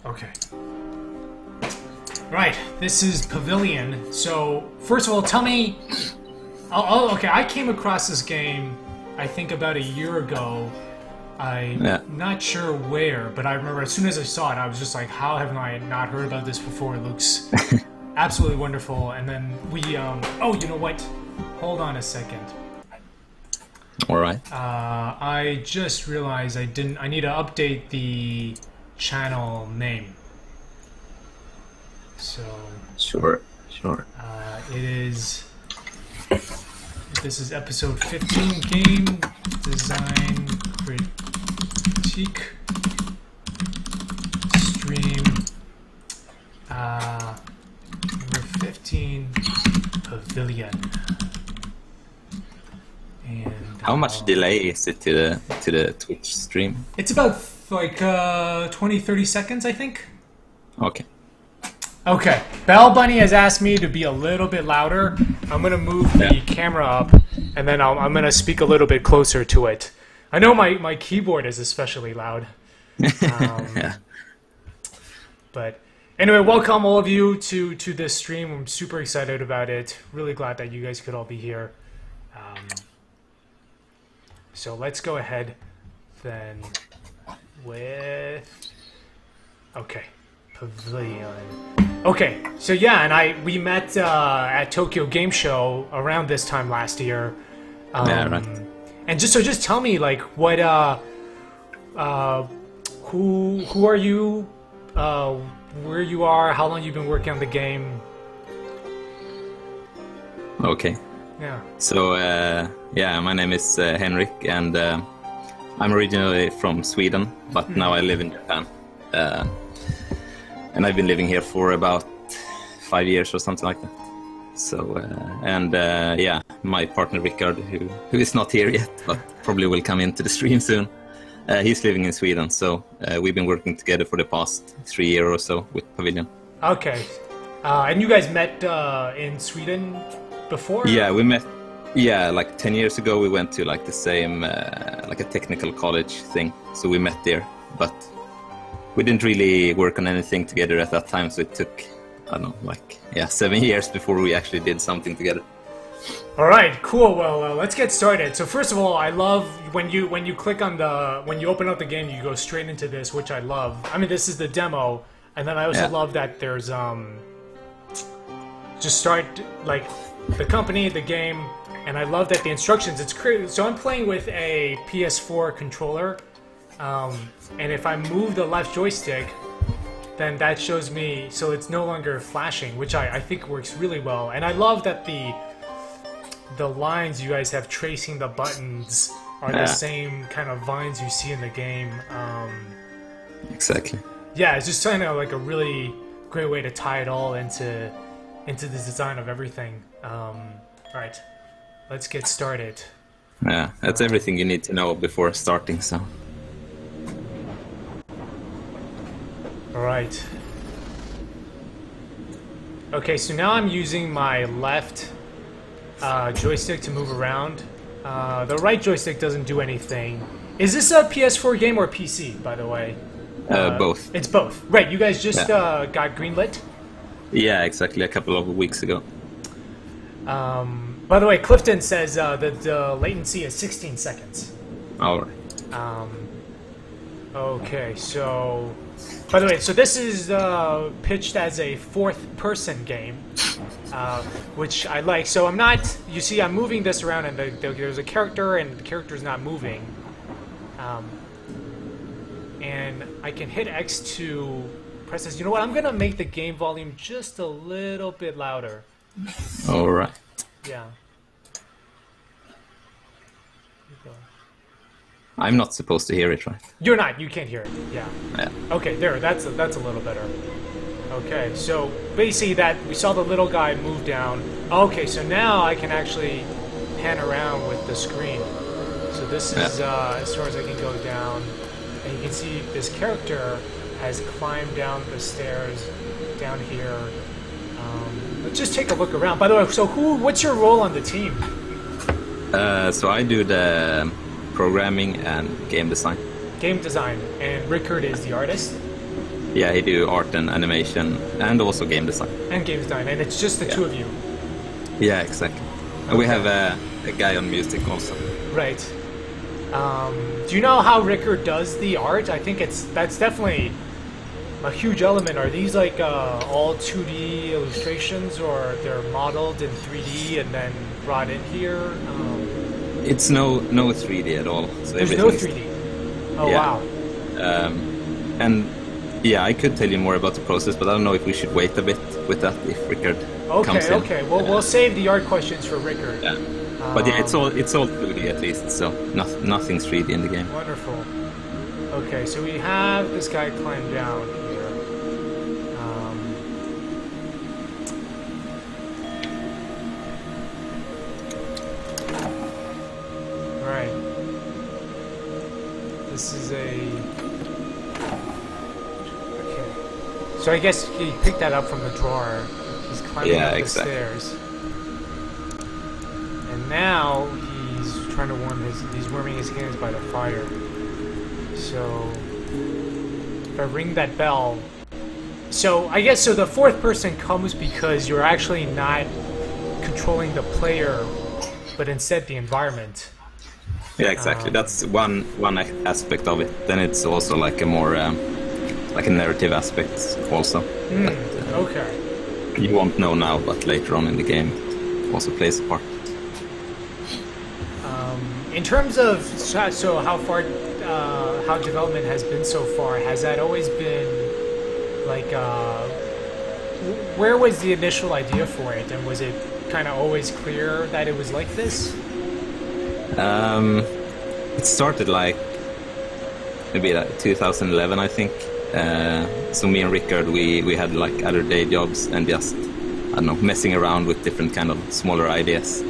Okay. Right, this is Pavilion. So, first of all, tell me... okay, I came across this game, I think about a year ago. I'm not sure where, but I remember as soon as I saw it, I was just like, how have I not heard about this before? It looks absolutely wonderful. And then we... oh, you know what? Hold on a second. Alright. I just realized I need to update the channel name. So... Sure. It is... This is episode 15, Game Design Critique Stream number 15, Pavilion. And how much delay is it to the Twitch stream? it's about like 20-30 seconds, I think. Okay. Okay, Bell Bunny has asked me to be a little bit louder. I'm gonna move the camera up, and then I'm gonna speak a little bit closer to it. I know my keyboard is especially loud. Yeah. But anyway, welcome all of you to this stream. I'm super excited about it. Really glad that you guys could all be here. So let's go ahead then with... Okay, Pavilion. Okay, so yeah, and we met at Tokyo Game Show around this time last year. Yeah, right. And just tell me, like, what who are you, where you are, how long you've been working on the game. Okay. Yeah. So yeah, my name is Henrik, and I'm originally from Sweden, but now I live in Japan. And I've been living here for about 5 years or something like that. So, yeah, my partner Rickard, who is not here yet, but probably will come into the stream soon, he's living in Sweden. So we've been working together for the past 3 years or so with Pavilion. Okay. And you guys met in Sweden before? Yeah, we met, like 10 years ago. We went to like the same, like a technical college thing. So we met there, but we didn't really work on anything together at that time, so it took, I don't know, like, 7 years before we actually did something together. All right, cool. Well, let's get started. So first of all, I love when you click on when you open up the game, you go straight into this, which I love. I mean, this is the demo, and then I also love that there's just start like the company, the game, and I love that the instructions. It's crazy. So I'm playing with a PS4 controller. And if I move the left joystick, then that shows me, so it's no longer flashing, which I think works really well. And I love that the lines you guys have tracing the buttons are the same kind of vines you see in the game. Exactly. Yeah, it's just kind of like a really great way to tie it all into the design of everything. Right, let's get started. Yeah, that's everything you need to know before starting, so... Alright. Okay, so now I'm using my left joystick to move around. The right joystick doesn't do anything. Is this a PS4 game or PC, by the way? Both. It's both. Right, you guys just got greenlit? Yeah, exactly, a couple of weeks ago. By the way, Clifton says that the latency is 16 seconds. Alright. Okay, so... By the way, so this is pitched as a fourth-person game, which I like. So I'm not... You see, I'm moving this around, and there's a character, and the character's not moving. And I can hit X to press this. You know what? I'm going to make the game volume just a little bit louder. Alright. Yeah. I'm not supposed to hear it, right? You're not. You can't hear it. Yeah. Okay, there. That's a little better. Okay, so basically that we saw the little guy move down. Okay, so now I can actually pan around with the screen. So this is as far as I can go down, and you can see this character has climbed down the stairs down here. Let's just take a look around. By the way, so what's your role on the team? So I do the programming and game design. Game design, and Rickard is the artist? Yeah, he do art and animation, and also game design. And game design, and it's just the two of you. Yeah, exactly. And we have a guy on music also. Right. Do you know how Rickard does the art? I think that's definitely a huge element. Are these like all 2D illustrations, or they're modeled in 3D and then brought in here? It's no 3D at all. So there's no 3D. Oh yeah. Wow. And yeah, I could tell you more about the process, but I don't know if we should wait a bit with that if Rickard comes in. Okay. Well, we'll save the art questions for Rickard. Yeah. But yeah, it's all 2D at least, so nothing's 3D in the game. Wonderful. Okay, so we have this guy climb down here. Right. This is a... Okay. So I guess he picked that up from the drawer. He's climbing up the stairs. And now he's trying to he's warming his hands by the fire. So if I ring that bell, so I guess the fourth person comes because you're actually not controlling the player, but instead the environment. Yeah, exactly. That's one aspect of it. Then it's also like a more like a narrative aspect also. That, okay. You won't know now, but later on in the game, it also plays a part. In terms of how far, how development has been so far, has that always been like, where was the initial idea for it, and was it kind of always clear that it was like this? It started like maybe like 2011, I think. So me and Rickard, we had like other day jobs and just, I don't know, messing around with different kind of smaller ideas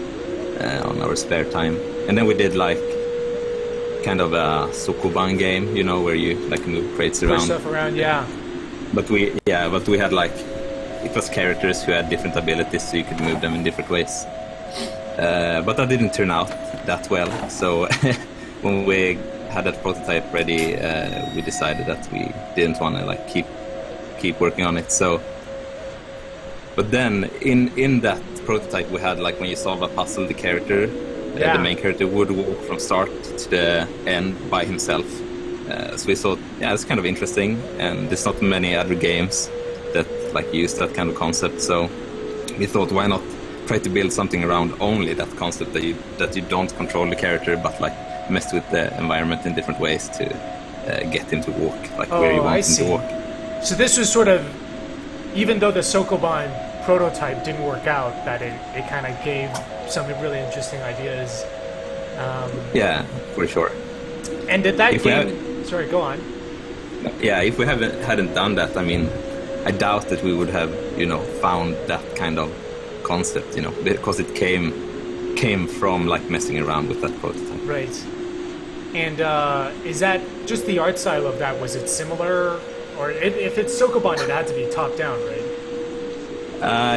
on our spare time. And then we did like kind of a Sokoban game, you know, where you like move crates around. Push stuff around, yeah. But we had like, it was characters who had different abilities, so you could move them in different ways. But that didn't turn out that well. So when we had that prototype ready, we decided that we didn't want to like keep working on it. So, but then in that prototype we had like when you solve a puzzle, the character, the main character would walk from start to the end by himself. So we thought, yeah, it's kind of interesting, and there's not many other games that like use that kind of concept. So we thought, why not try to build something around only that concept, that you don't control the character, but like mess with the environment in different ways to get him to walk like where you want him to walk. So this was sort of, even though the Sokoban prototype didn't work out, that it kind of gave some really interesting ideas. Yeah, for sure. And did that game... Sorry, go on. Yeah, if we hadn't done that, I mean, I doubt that we would have, you know, found that kind of concept, you know, because it came from like messing around with that prototype. Right. And is that just the art style of that? Was it similar, or if it's Sokoban, it had to be top down, right?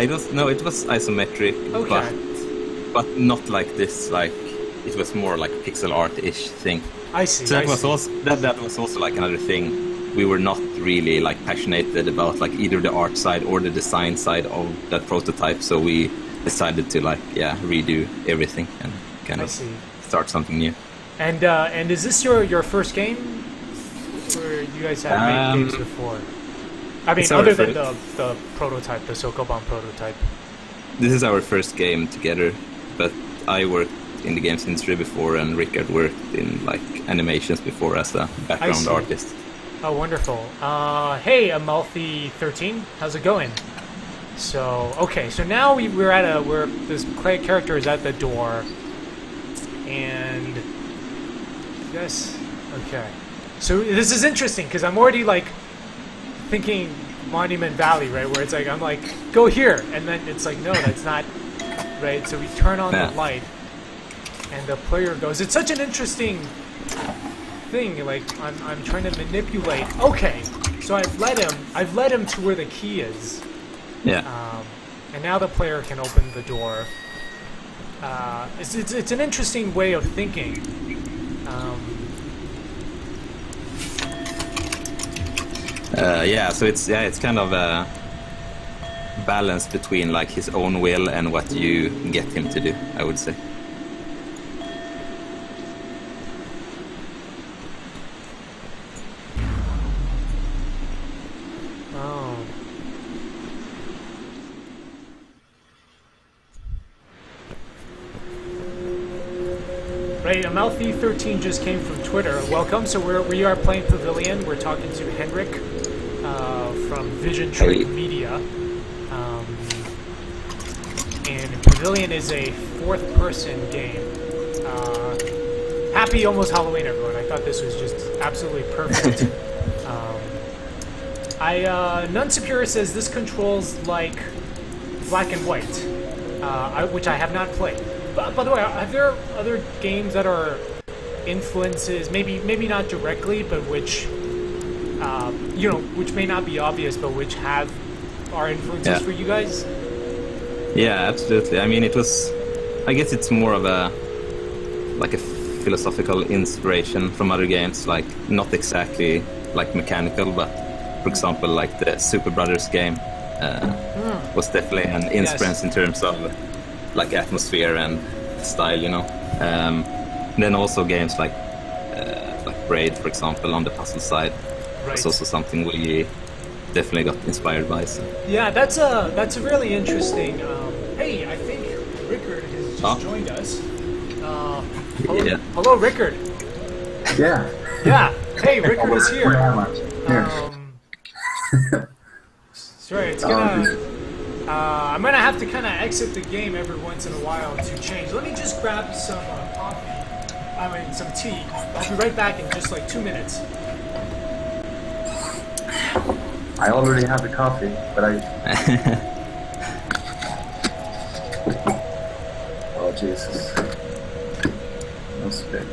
It was isometric, okay. but not like this. Like it was more like pixel art-ish thing. I see. So that was also like another thing. We were not really like passionate about like either the art side or the design side of that prototype. So we decided to like redo everything and kind of start something new. And is this your first game, or you guys have made games before? I mean, other than the prototype, the Sokoban prototype. This is our first game together, but I worked in the games industry before, and Rickard worked in like animations before as a background artist. Oh, wonderful. Hey, Amalfi13, how's it going? So, okay, so now we're this character is at the door, and yes, okay. So this is interesting because I'm already like thinking Monument Valley, right? Where it's like I'm like, go here, and then it's like, no, that's not right. So we turn on the light, and the player goes. It's such an interesting thing. Like I'm trying to manipulate. Okay, so I've led him to where the key is. Yeah. And now the player can open the door. It's an interesting way of thinking. Yeah, so it's kind of a balance between like his own will and what you get him to do, I would say. Oh. Right, Amalfi13 just came from Twitter. Welcome. So we are playing Pavilion. We're talking to Henrik from Vision Trade Media. And Pavilion is a fourth-person game. Happy almost Halloween, everyone. I thought this was just absolutely perfect. None Superior says this controls like Black and White, which I have not played. By the way, are there other games that are influences, maybe not directly, but which, which may not be obvious, but which are influences for you guys? Yeah, absolutely. I mean, I guess it's more of a philosophical inspiration from other games, like not exactly like mechanical, but for example, like the Super Brothers game was definitely an inspiration in terms of like atmosphere and style, Then also games like Braid, for example, on the puzzle side. Right. It's also something we definitely got inspired by. So. Yeah, that's a really interesting. Hey, I think Rickard has just joined us. Hello, Rickard. Yeah. Yeah. Hey, Rickard is here. Sorry, it's gonna. I'm gonna have to kind of exit the game every once in a while to change. Let me just grab some coffee. Some tea. I'll be right back in just like 2 minutes. I already have the coffee, but Oh, Jesus. No spit.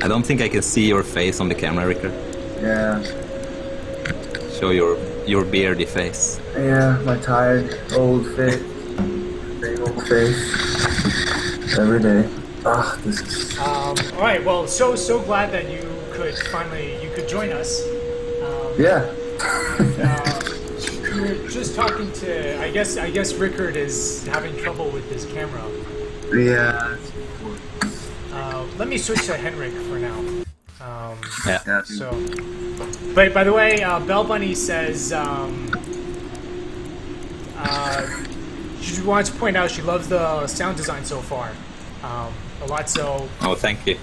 I don't think I can see your face on the camera, Rickard. Yeah. Show your beardy face. Yeah, my tired, old face. Big old face. Every day. Ah, this is... Alright, well, so glad that you could join us. Yeah. We were just talking to, I guess Rickard is having trouble with his camera. Yeah. Let me switch to Henrik for now. Yeah. So, but by the way, Bell Bunny says she wants to point out she loves the sound design so far, a lot. So. Oh, thank you.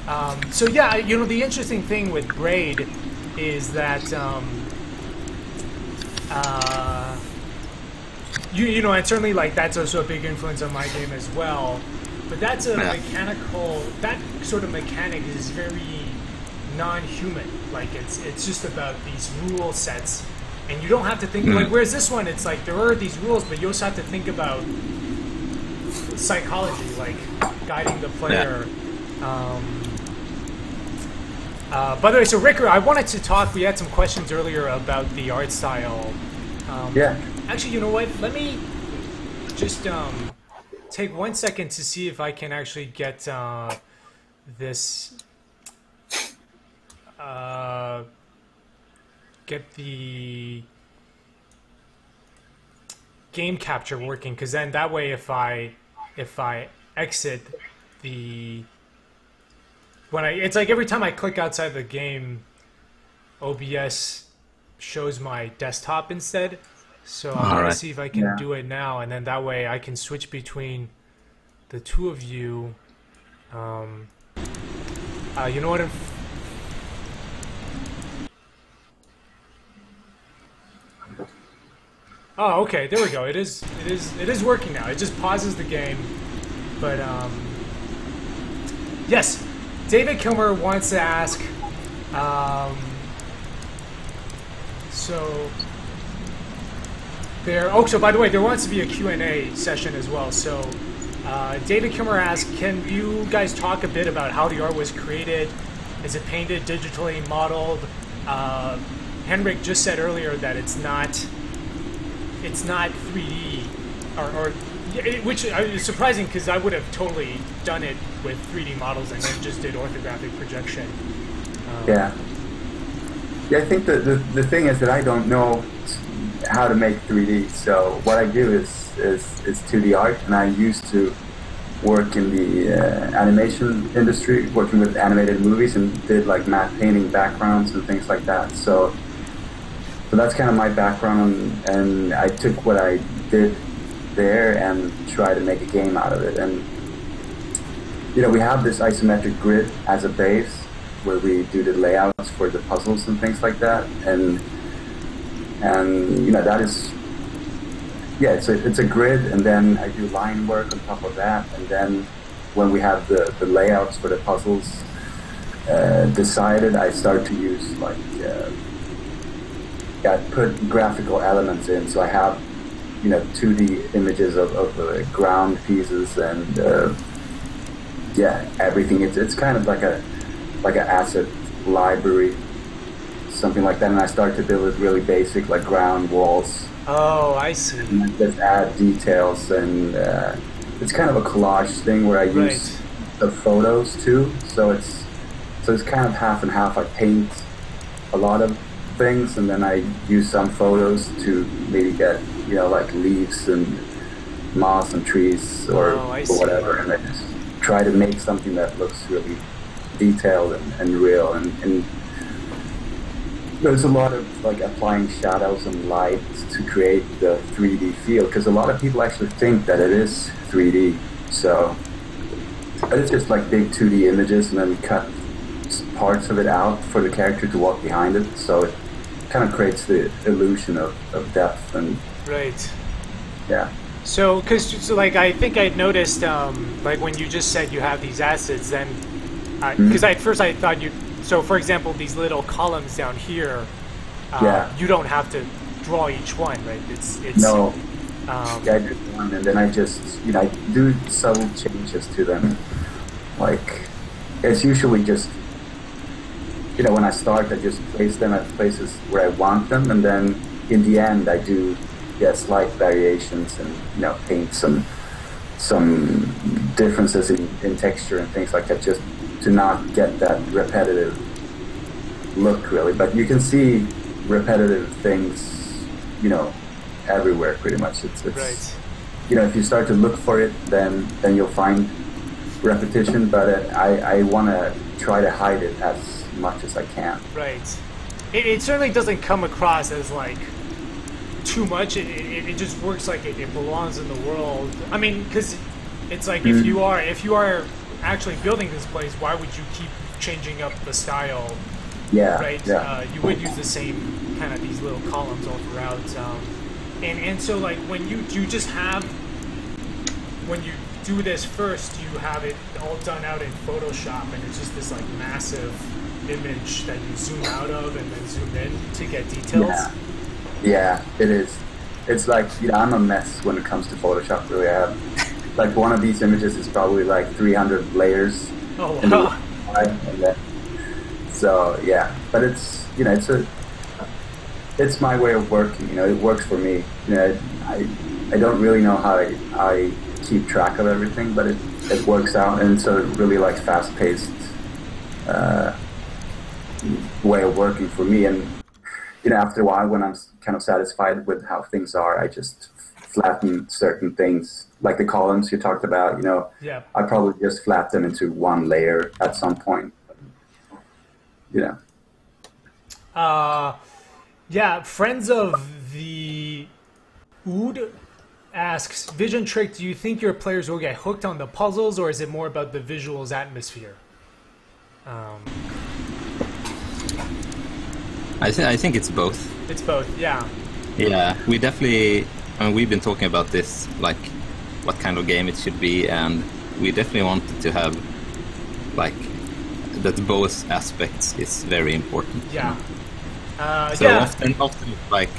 So yeah, the interesting thing with Braid is that and certainly like that's also a big influence on my game as well. But that's a mechanical. That sort of mechanic is very non-human. Like it's just about these rule sets, and you don't have to think like. Whereas this one, it's like there are these rules, but you also have to think about psychology, like guiding the player. By the way, so Rickard, I wanted to talk. We had some questions earlier about the art style. Actually, you know what? Let me just take 1 second to see if I can actually get this. Get the game capture working, because then that way, if I exit the it's like every time I click outside the game, OBS shows my desktop instead. So I'm gonna see if I can do it now, and then that way I can switch between the two of you. You know what? Oh, okay. There we go. It is working now. It just pauses the game, but yes. David Kilmer wants to ask. So there. Oh, so by the way, there wants to be a Q&A session as well. So David Kilmer asked, "Can you guys talk a bit about how the art was created? Is it painted, digitally modeled?" Henrik just said earlier that it's not 3D, which is surprising because I would have totally done it with 3D models and then just did orthographic projection. Yeah, I think the thing is that I don't know how to make 3D. So what I do is 2D art, and I used to work in the animation industry, working with animated movies, and did like matte painting backgrounds and things like that. So that's kind of my background, and I took what I did there and tried to make a game out of it. And you know, we have this isometric grid as a base where we do the layouts for the puzzles and things like that, and you know, that is, yeah, it's a grid, and then I do line work on top of that, and then when we have the layouts for the puzzles decided, I start to use like put graphical elements in, so I have, you know, 2D images of ground pieces and yeah, everything. It's kind of like an asset library, something like that, and I start to build it really basic, like ground walls. Oh, I see. And I just add details, and it's kind of a collage thing where I use the photos too. So it's kind of half and half. I paint a lot of things, and then I use some photos to maybe get, you know, like leaves and moss and trees or whatever, and I just try to make something that looks really detailed and real, and there's a lot of like applying shadows and light to create the 3D feel, because a lot of people actually think that it is 3D. So, but it's just like big 2D images, and then we cut parts of it out for the character to walk behind it, so it kind of creates the illusion of depth. And yeah. So, because like I think I noticed, like when you just said you have these assets, then because at first I thought you. So, for example, these little columns down here, you don't have to draw each one, right? It's no. Yeah, I do one, and then I just, you know, I do subtle changes to them. Like, it's usually just, you know, when I start, I just place them at places where I want them, and then in the end, I do, slight variations, and, you know, paint some differences in texture and things like that, just to not get that repetitive look, really. But you can see repetitive things, you know, everywhere pretty much. It's right. You know, if you start to look for it, then you'll find repetition, but I want to try to hide it as much as I can. Right. It certainly doesn't come across as like too much. It just works like it belongs in the world. I mean, because it's like if you are actually building this place, why would you keep changing up the style? Yeah. Right. Yeah. You would use the same kind of these little columns all throughout. And so like when you just have, when you do this first, you have it all done out in Photoshop, and it's just this like massive image that you zoom out of and then zoom in to get details. Yeah, it is. It's like, you know, I'm a mess when it comes to Photoshop, really. I have, like, one of these images is probably like 300 layers. Oh, wow. So, yeah, but it's, you know, it's my way of working, you know, it works for me. You know, I don't really know how I keep track of everything, but it works out, and it's a really, like, fast-paced way of working for me. And, you know, after a while, when I'm kind of satisfied with how things are, I just flatten certain things, like the columns you talked about, you know. Yeah. I probably just flat them into one layer at some point, you know. Yeah, Friends of the Ood asks, Vision Trick, do you think your players will get hooked on the puzzles, or is it more about the visuals atmosphere? I think it's both. It's both, yeah. Yeah, we definitely, I mean, we've been talking about this, like, what kind of game it should be, and we definitely wanted to have, like, that both aspects is very important. Yeah. So often, like,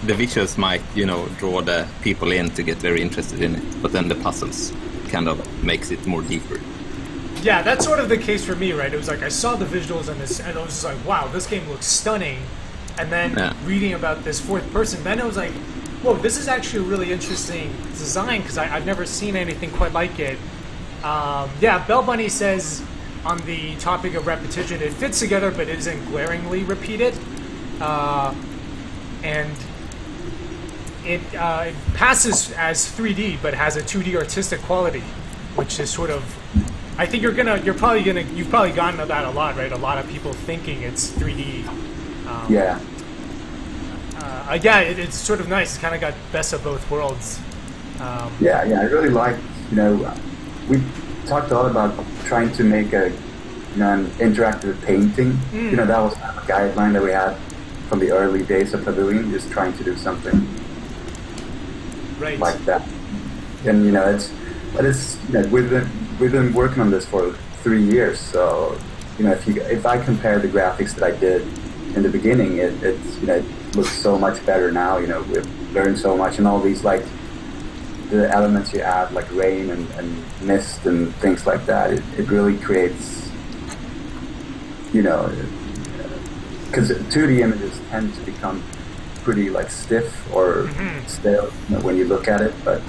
the visuals might, you know, draw the people in to get very interested in it, but then the puzzles kind of makes it more deeper. Yeah, that's sort of the case for me, right? It was like I saw the visuals on this, and I was just like, wow, this game looks stunning. And then reading about this fourth person, then I was like, whoa, this is actually a really interesting design, because I've never seen anything quite like it. Yeah, Bell Bunny says on the topic of repetition, it fits together, but it isn't glaringly repeated. and it passes as 3D, but has a 2D artistic quality, which is sort of. I think you've probably gotten that a lot, right? A lot of people thinking it's 3D. Yeah. Yeah, it's sort of nice. It's kind of got best of both worlds. Yeah, I really like, we talked a lot about trying to make an interactive painting. That was kind of a guideline that we had from the early days of Pavilion, just trying to do something like that. And we've been working on this for 3 years. So if I compare the graphics that I did in the beginning, it looks so much better now. We've learned so much, and all these like the elements you add, like rain and mist and things like that. It really creates, because 2D images tend to become pretty like stiff or stale when you look at it. But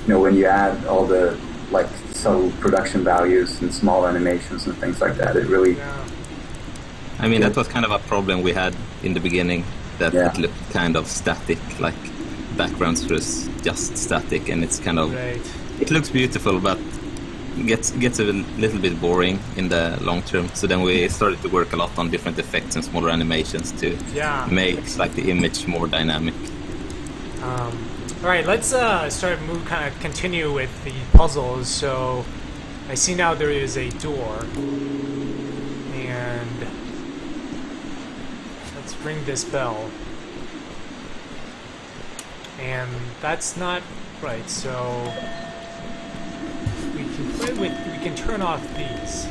when you add all the like subtle production values and small animations and things like that, it really. Yeah. I mean, that was kind of a problem we had in the beginning, that it looked kind of static, like backgrounds was just static, and it's kind of, it looks beautiful, but gets a little bit boring in the long term. So then we started to work a lot on different effects and smaller animations to make like the image more dynamic. All right, let's continue with the puzzles. So I see now there is a door, and let's ring this bell. And that's not right, so we can turn off these.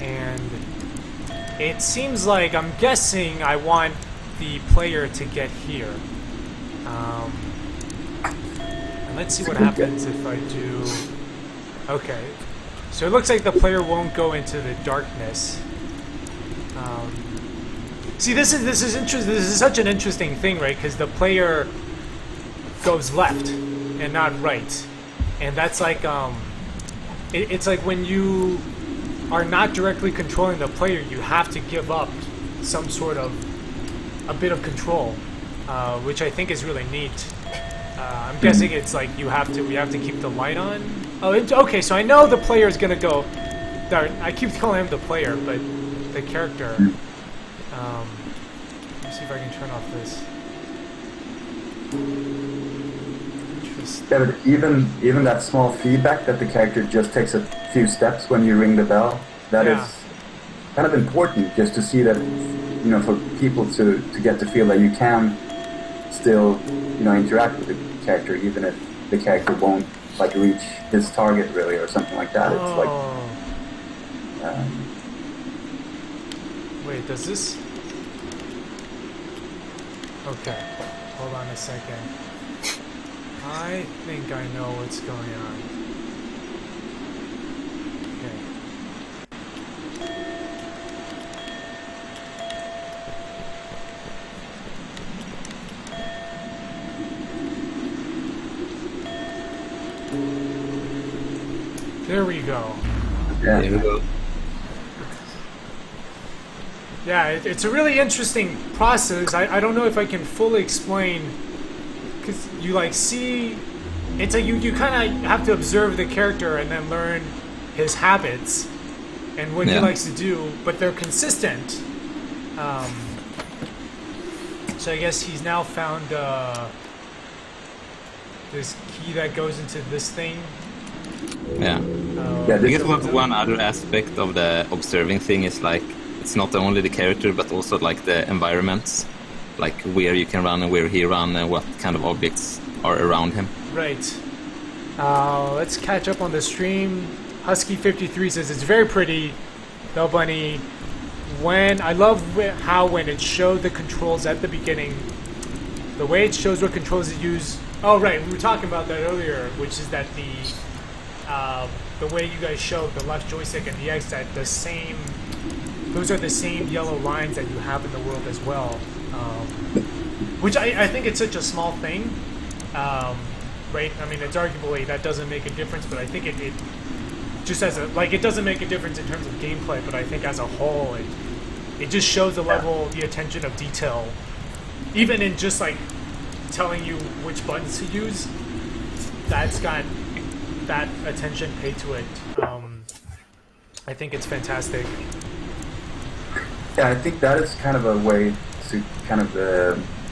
And it seems like, I'm guessing I want the player to get here. And let's see what happens if I do. Okay, so it looks like the player won't go into the darkness. See, this is interesting. This is such an interesting thing, right? Because the player goes left and not right, and that's like it's like when you are not directly controlling the player, you have to give up some sort of a bit of control, which I think is really neat. I'm guessing it's like we have to keep the light on. Oh, okay. So I know the player is gonna go. I keep calling him the player, but the character. Let's see if I can turn off this. Interesting. Yeah, but even that small feedback that the character just takes a few steps when you ring the bell, that is kind of important, just to see that, for people to get the feel that you can still, interact with the character, even if the character won't like reach his target really or something like that. It's like. Wait, does this? Okay, hold on a second. I think I know what's going on. Okay. There we go. Yeah. There we go. Yeah, it's a really interesting process. I don't know if I can fully explain, because you see, it's like you kind of have to observe the character and then learn his habits and what he likes to do, but they're consistent. So I guess he's now found this key that goes into this thing. Yeah. I guess one other aspect of the observing thing is like, it's not only the character, but also like the environments, like where you can run and where he runs and what kind of objects are around him. Right. Let's catch up on the stream. Husky53 says it's very pretty. Bell Bunny. I love how when it showed the controls at the beginning, the way it shows what controls it use. Oh right, we were talking about that earlier, which is that the way you guys showed the left joystick and the X, that those are the same yellow lines that you have in the world as well, which I think it's such a small thing, right? I mean, it's arguably that doesn't make a difference, but I think it just it doesn't make a difference in terms of gameplay, but I think as a whole it just shows the level, the attention of detail, even in just like telling you which buttons to use. That's got that attention paid to it. I think it's fantastic. Yeah, I think that is kind of a way to kind of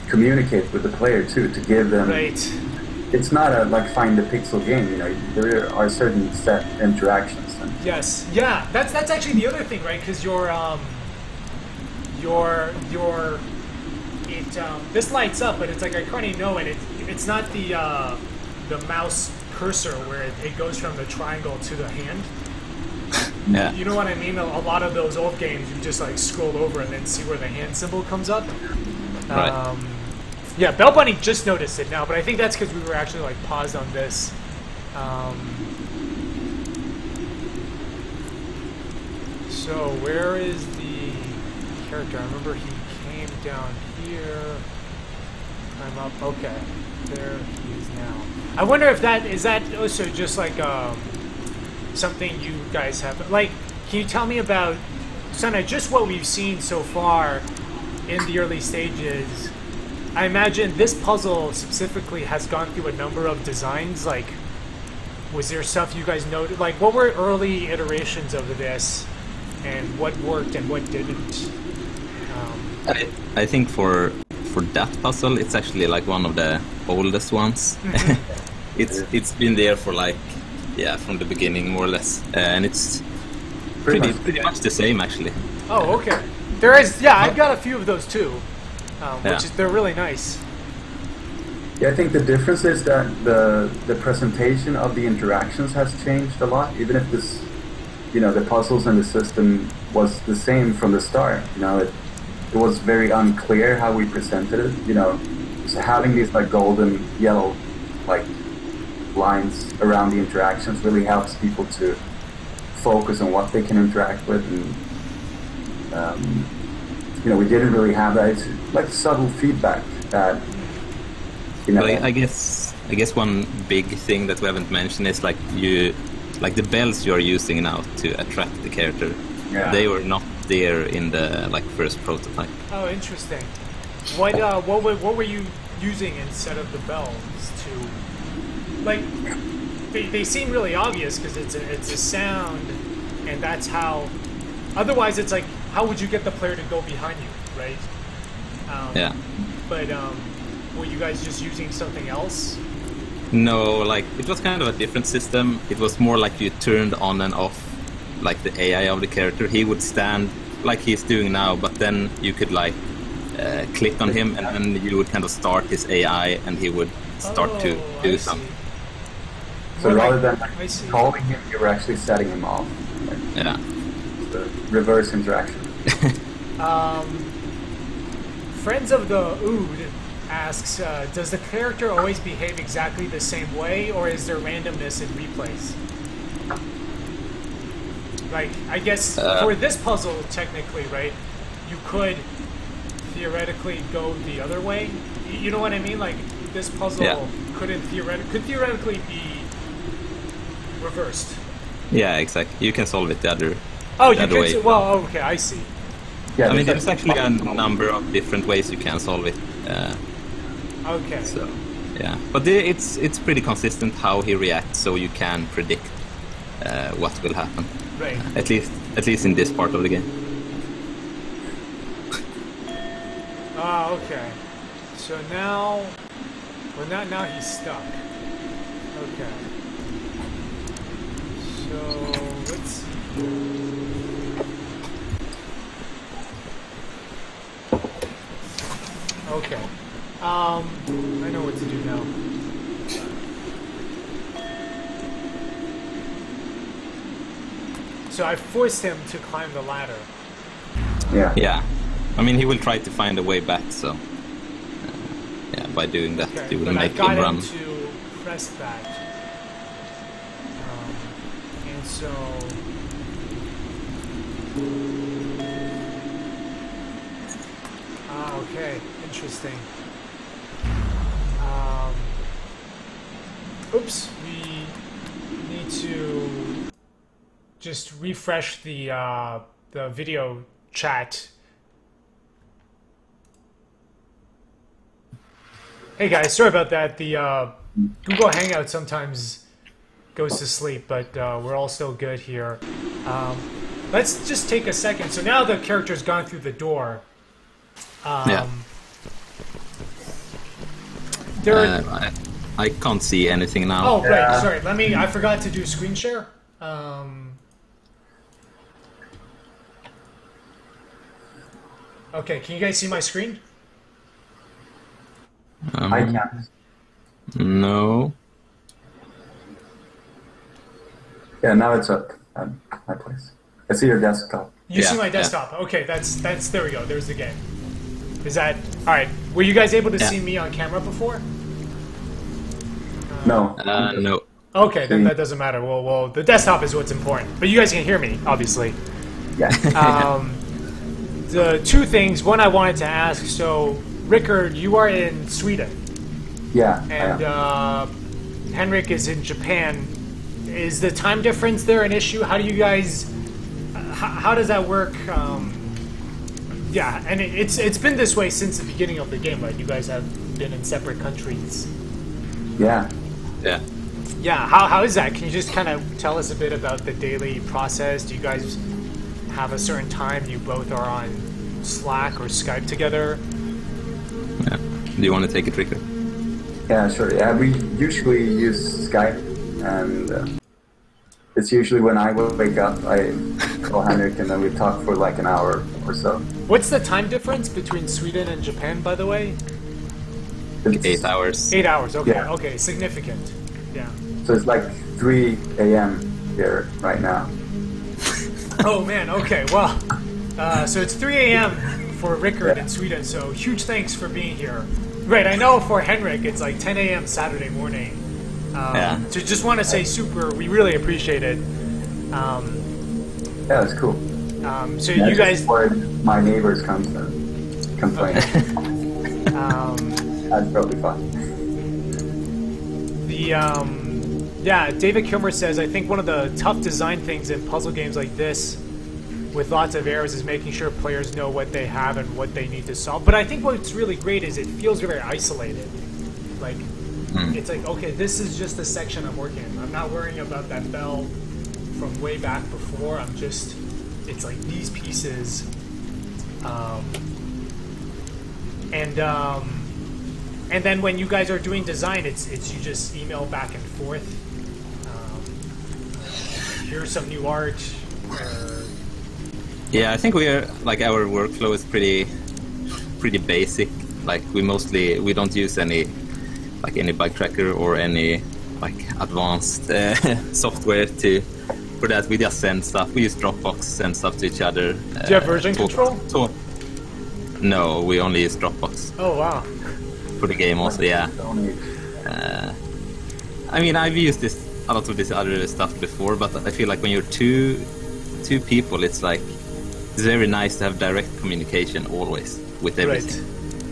communicate with the player too, to give them. Right. It's not a like find the pixel game, you know. There are certain set interactions. And yes. Yeah. That's actually the other thing, right? Because this lights up, but it's like I can't even know it. It's not the mouse cursor where it goes from the triangle to the hand. Yeah. You know what I mean? A lot of those old games, you just like scroll over and then see where the hand symbol comes up. Right. Yeah, Bell Bunny just noticed it now, but I think that's because we were actually like paused on this. So where is the character? I remember he came down here. Climb up. Okay, there he is now. I wonder if that is also just like something you guys have. Like, can you tell me about, Sana, just what we've seen so far in the early stages? I imagine this puzzle specifically has gone through a number of designs. Like, was there stuff you guys noted? Like, what were early iterations of this, and what worked and what didn't? I think for that puzzle, it's actually like one of the oldest ones. It's been there for like, yeah, from the beginning more or less, and it's pretty much the same actually. Oh, okay. There is, yeah, I've got a few of those too, which is, they're really nice. yeah, I think the difference is that the presentation of the interactions has changed a lot. Even if this, you know, the puzzles and the system was the same from the start. You know, it was very unclear how we presented it. You know, so having these like golden yellow like lines around the interactions really helps people to focus on what they can interact with, and you know, we didn't really have that. It's like subtle feedback that, you know. Well, I guess one big thing that we haven't mentioned is like the bells you are using now to attract the character. Yeah. They were not there in the like first prototype. Oh, interesting. What were you using instead of the bells to? Like, they seem really obvious because it's a sound, and that's how. Otherwise, it's like, how would you get the player to go behind you, right? Yeah. But were you guys just using something else? No, like it was kind of a different system. It was more like you turned on and off, like the AI of the character. He would stand like he's doing now, but then you could like click on him, and then you would kind of start his AI, and he would start to do something. So rather than calling him, you were actually setting him off. Like, yeah. The reverse interaction. Friends of the Ood asks, does the character always behave exactly the same way, or is there randomness in replays? Like, I guess for this puzzle, technically, right, you could theoretically go the other way. You know what I mean? Like, this puzzle could theoretically be reversed. Yeah, exactly. You can solve it the other. Oh, the you other can. way. Well, okay, I see. Yeah, I mean, there's actually a number of different ways you can solve it. Okay. So, yeah, but it's pretty consistent how he reacts, so you can predict what will happen. Right. At least in this part of the game. Ah, okay. So now, well, now he's stuck. Okay. So let's see. Okay. I know what to do now. So I forced him to climb the ladder. Yeah. Yeah. I mean, he will try to find a way back, so yeah, by doing that, Okay, you will but make I got him run. him to press that. And so... Ah, okay. Interesting. Oops. We need to just refresh the video chat Hey guys, sorry about that. The Google Hangout sometimes goes to sleep, but we're all still good here. Let's just take a second. So now the character's gone through the door. Yeah. I can't see anything now. Oh, right. Sorry. I forgot to do screen share. Okay, can you guys see my screen? I can't. No. Yeah, now it's up at my place. I see your desktop. You see my desktop. Okay, that's there we go. There's the game. Is that all right? Were you guys able to see me on camera before? No. No. Okay, then that doesn't matter. Well, the desktop is what's important. But you guys can hear me, obviously. Yeah. The two things. One, I wanted to ask. So, Rickard, you are in Sweden. Yeah. And Henrik is in Japan. Is the time difference there an issue? How do you guys? How does that work? Yeah, and it's been this way since the beginning of the game, right? You guys have been in separate countries. Yeah. Yeah. Yeah. How is that? Can you just kind of tell us a bit about the daily process? Do you guys have a certain time you both are on Slack or Skype together? Yeah. Do you want to take it, Rickard? Yeah, sure. Yeah, we usually use Skype, and it's usually when I wake up, I call Henrik, and then we talk for like an hour or so. What's the time difference between Sweden and Japan, by the way? It's 8 hours. 8 hours. Okay. Yeah. Okay. Significant. Yeah. So it's like 3 a.m. here right now. Oh man. Okay. Well, so it's 3 a.m. for Rickard in Sweden. So huge thanks for being here. Right. I know for Henrik it's like 10 a.m. Saturday morning. So just want to say we really appreciate it. Yeah, it's cool. So you guys. My neighbors come to complain. That's probably fun. Yeah, David Kilmer says, I think one of the tough design things in puzzle games like this with lots of errors is making sure players know what they have and what they need to solve. But I think what's really great is it feels very isolated. Like, it's like, okay, this is just the section I'm working in. I'm not worrying about that bell from way back before. It's like these pieces. And then when you guys are doing design, it's you just email back and forth. Here's some new art. Yeah, I think our workflow is pretty basic. Like we don't use any bug tracker or any advanced software for that. We just send stuff. We use Dropbox, send stuff to each other. Do you have version control? No, we only use Dropbox. Oh wow. For the game also, yeah. I mean, I've used a lot of this other stuff before, but I feel like when you're two people, it's very nice to have direct communication always with everything.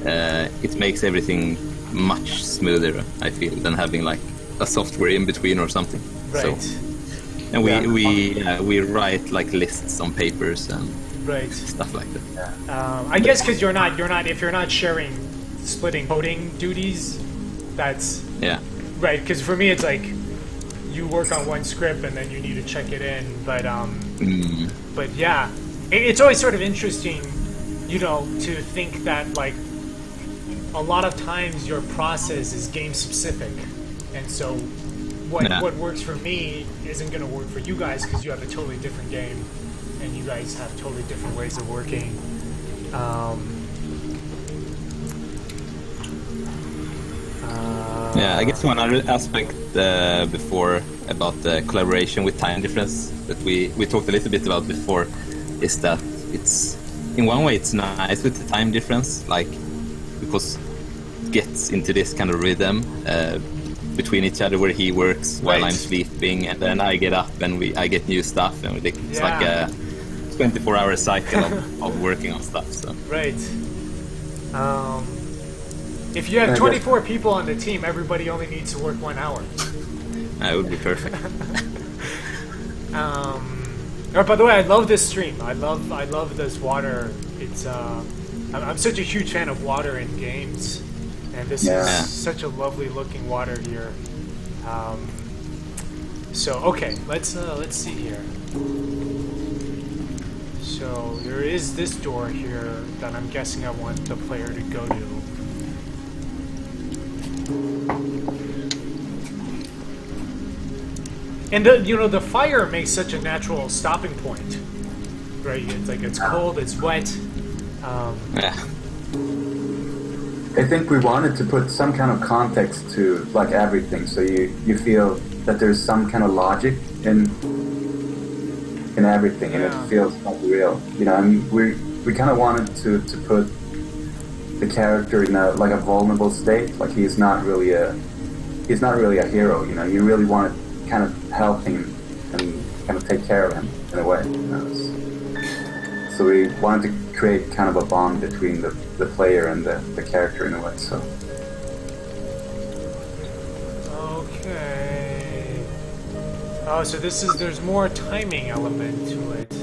Right. It makes everything much smoother, I feel, than having a software in between or something. Right. So, and we write lists on papers and stuff like that. I guess because if you're not splitting coding duties, that's right. Because for me, it's like you work on one script and then you need to check it in. But yeah, it's always sort of interesting, to think that a lot of times your process is game specific, and so what works for me isn't going to work for you guys because you have a totally different game and you guys have totally different ways of working. Yeah, I guess one other aspect before about the collaboration with time difference that we talked a little bit about before is that it's in one way it's nice with the time difference, because it gets into this kind of rhythm between each other where he works while I'm sleeping and then I get up and I get new stuff and it's like a 24-hour cycle of working on stuff. So. Right. If you have 24 people on the team, everybody only needs to work 1 hour. That would be perfect. By the way, I love this stream. I love this water. It's I'm such a huge fan of water in games, And this is such a lovely looking water here. So okay, let's see here. So there is this door here that I'm guessing I want the player to go to. And the fire makes such a natural stopping point, right? It's like it's cold, it's wet. Yeah. I think we wanted to put some kind of context to like everything, so you feel that there's some kind of logic in everything, and it feels like real. And we kind of wanted to put the character in a vulnerable state. Like he's not really a hero. You really want to kind of help him and kind of take care of him in a way. So we wanted to create kind of a bond between the player and the character in a way. So. Okay. Oh, so there's more timing element to it.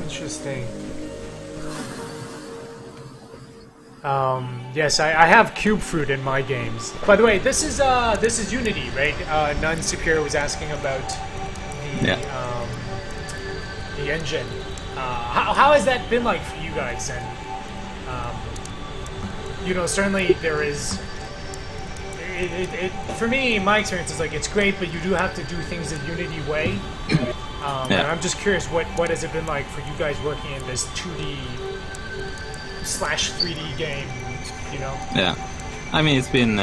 Interesting. Yes, I have cube fruit in my games. By the way, this is Unity, right? Nun Superior was asking about the engine. How has that been like for you guys? And certainly there is. For me, my experience is like it's great, but you do have to do things the Unity way. And I'm just curious, what has it been like for you guys working in this 2D/3D game? Yeah, I mean it's been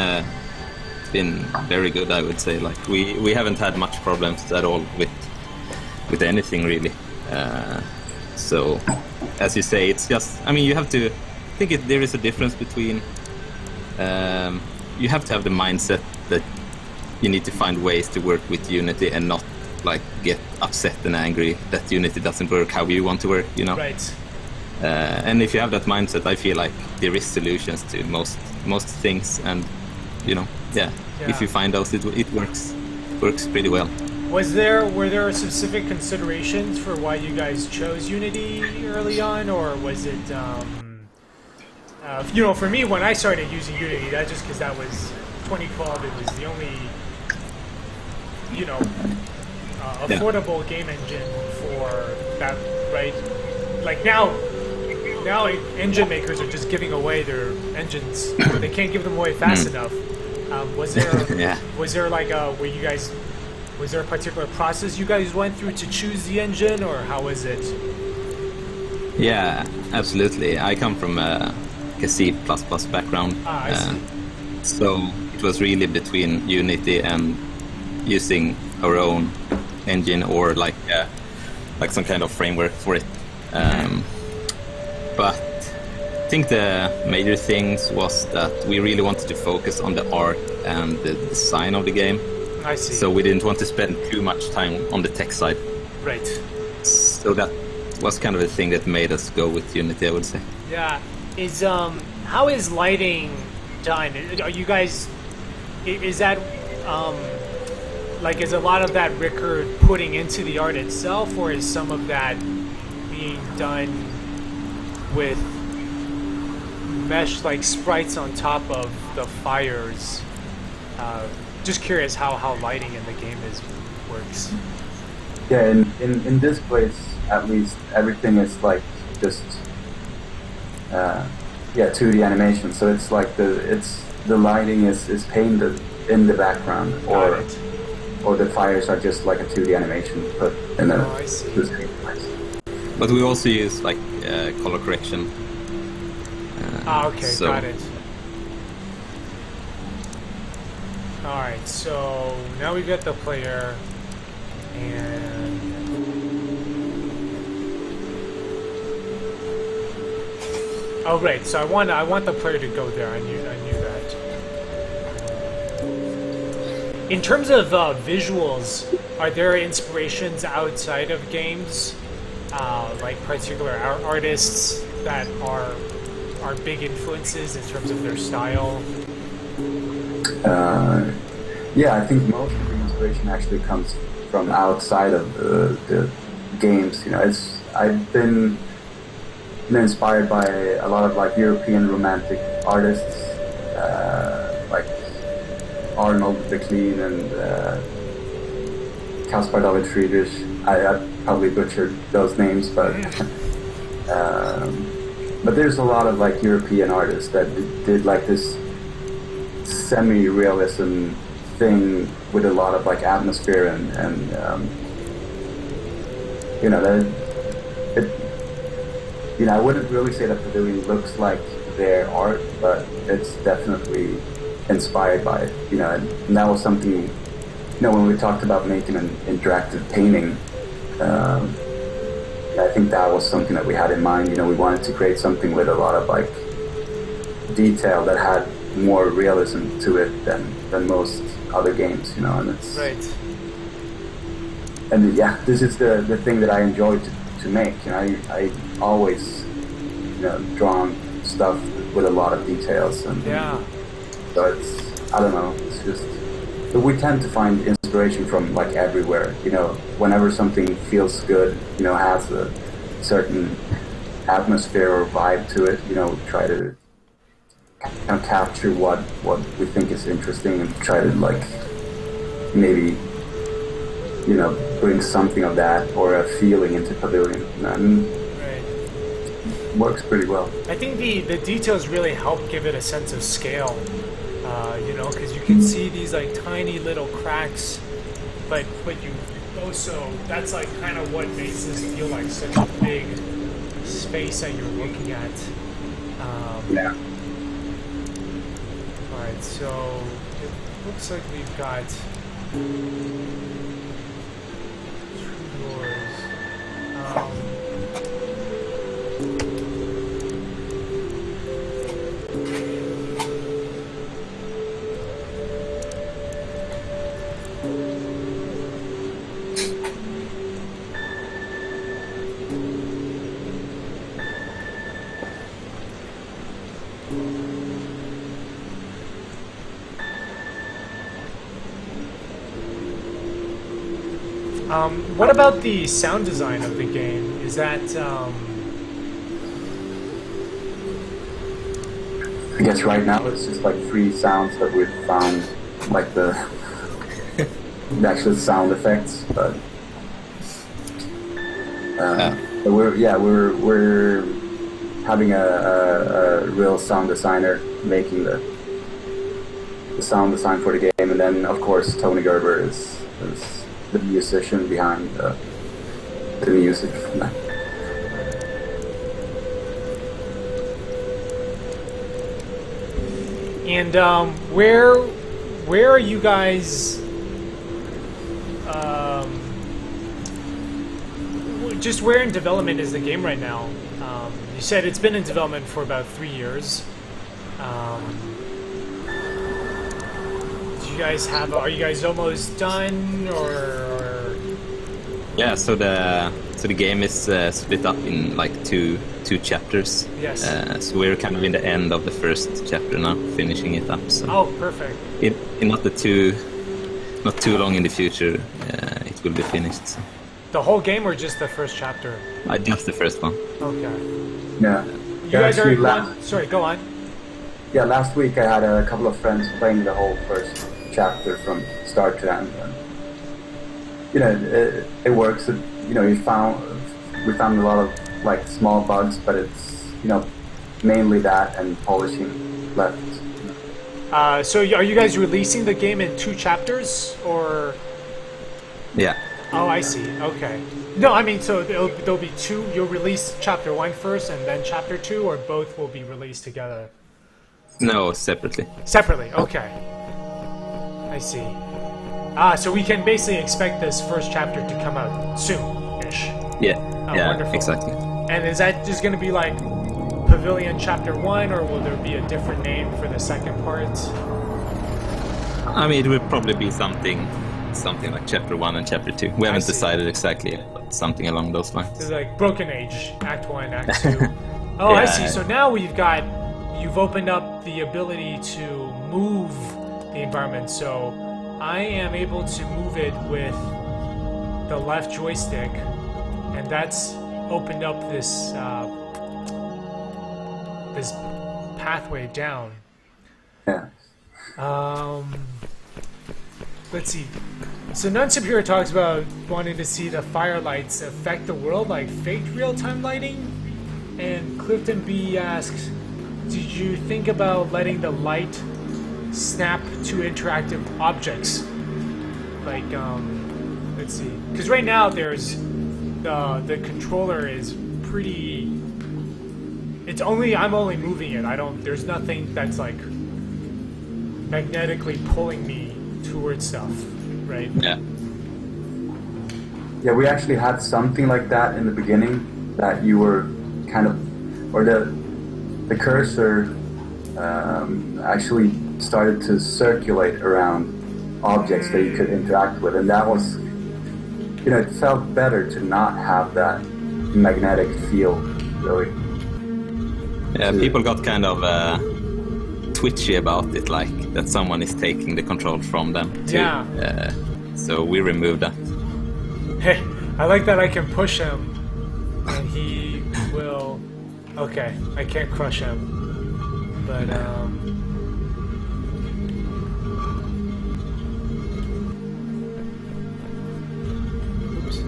very good, I would say. Like we haven't had much problems at all with anything really. So as you say, it's just, I mean, you have to think there is a difference between you have to have the mindset that you need to find ways to work with Unity and not like get upset and angry that Unity doesn't work how you want to work, Right. And if you have that mindset, I feel like there is solutions to most things, and if you find those, it works pretty well. Were there specific considerations for why you guys chose Unity early on, or was it for me when I started using Unity, that's just because that was 2012. It was the only affordable game engine for that, right? Like now engine makers are just giving away their engines. They can't give them away fast enough. Was there like was there a particular process you guys went through to choose the engine, or how was it? Yeah, absolutely. I come from a C++ background, so it was really between Unity and using our own engine or like some kind of framework for it. But I think the major things was that we really wanted to focus on the art and the design of the game. I see. So we didn't want to spend too much time on the tech side. Right. So that was kind of the thing that made us go with Unity, I would say. Yeah. How is lighting done? Are you guys? Is that is a lot of that Rickard putting into the art itself, or is some of that being done with mesh like sprites on top of the fires? Just curious how lighting in the game works. Yeah, in this place at least, everything is like just 2D animation. So it's like the lighting is painted in the background, or the fires are just like a 2D animation put in the same place. But we also use like color correction. Okay, got it. Alright, so now we've got the player, and oh right, so I want the player to go there. I knew that. In terms of visuals, are there inspirations outside of games, like particular artists that are big influences in terms of their style? Yeah, I think most of the inspiration actually comes from outside of the games. You know, I've been inspired by a lot of like European romantic artists, like Arnold the Clean and Caspar David Friedrich. I probably butchered those names, but but there's a lot of like European artists that did like this semi-realism thing with a lot of like atmosphere and you know that it. You know, I wouldn't really say that Pavilion looks like their art, but it's definitely inspired by it. You know, and that was something. You know, when we talked about making an interactive painting, I think that was something that we had in mind. You know, we wanted to create something with a lot of like detail that had more realism to it than most other games. You know, and it's right. And yeah, this is the thing that I enjoy to make. You know, I always, you know, drawn stuff with a lot of details, and so it's, I don't know, it's just, but we tend to find inspiration from like everywhere. You know, whenever something feels good, you know, has a certain atmosphere or vibe to it, you know, we try to kind of capture what we think is interesting and try to like maybe, you know, bring something of that or a feeling into Pavilion. And works pretty well. I think the details really help give it a sense of scale, you know, because you can see these like tiny little cracks, but you also, that's like kind of what makes this feel like such a big space that you're looking at. Yeah. Alright, so it looks like we've got what about the sound design of the game? Is that, I guess right now it's just like free sounds that we've found, like the actual sound effects, but we're having a real sound designer making the sound design for the game, and then of course Tony Gerber is the musician behind the music from that. And where are you guys? Just where in development is the game right now? You said it's been in development for about 3 years. Do you guys have? Are you guys almost done, or? Yeah. So the game is split up in like two chapters. Yes. So we're kind of in the end of the first chapter now, finishing it up. So oh, perfect. Not too long in the future, it will be finished. So. The whole game, or just the first chapter? Just the first one. Okay. Yeah. You guys are sorry, go on. Yeah, last week I had a couple of friends playing the whole first chapter from start to end. And, you know, it works. You know, we found a lot of like small bugs, but it's, you know, mainly that and polishing left. So are you guys releasing the game in 2 chapters, or? Yeah. Oh, I see. Okay. No, I mean, so there'll be 2. You'll release chapter 1 first, and then chapter 2, or both will be released together? No, separately. Separately. Okay. I see. So we can basically expect this first chapter to come out soon-ish. Yeah. Oh, yeah. Wonderful. Exactly. And is that just going to be like Pavilion Chapter 1, or will there be a different name for the second part? I mean, it will probably be something like Chapter 1 and Chapter 2. We haven't decided exactly yet, but something along those lines. So like Broken Age, Act 1, Act 2. Oh, yeah. I see. So now you've opened up the ability to move the environment. So I am able to move it with the left joystick, and that's opened up this this pathway down. Yeah. Let's see. So Non-Superior talks about wanting to see the firelights affect the world like fake real-time lighting. And Clifton B asks, did you think about letting the light snap to interactive objects? Like, let's see. Because right now there's the controller is pretty. I'm only moving it. There's nothing that's like magnetically pulling me towards stuff, right? Yeah. Yeah, we actually had something like that in the beginning, that you were kind of, or the cursor actually started to circulate around objects that you could interact with, and that was, it felt better to not have that magnetic feel, really. Yeah, people got kind of twitchy about it, like that someone is taking the control from them too. Yeah. So we removed that. Hey, I like that I can push him and he will. Okay, I can't crush him, but oops.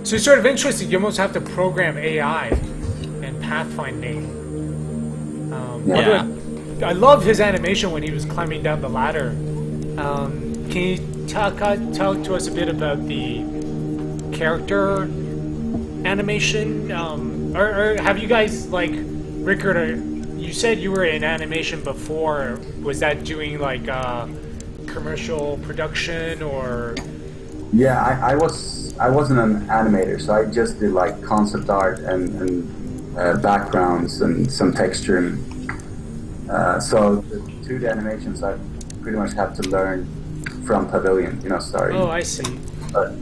So it's sort of interesting. You almost have to program AI and pathfinding. Yeah. I love his animation when he was climbing down the ladder. Can you talk to us a bit about the character animation? Or have you guys, like, Rickard, you said you were in animation before. Was that doing like commercial production or? Yeah, I wasn't an animator, so I just did like concept art and backgrounds and some texturing. So the 2D animations I pretty much had to learn from Pavilion, starting. Oh, I see. But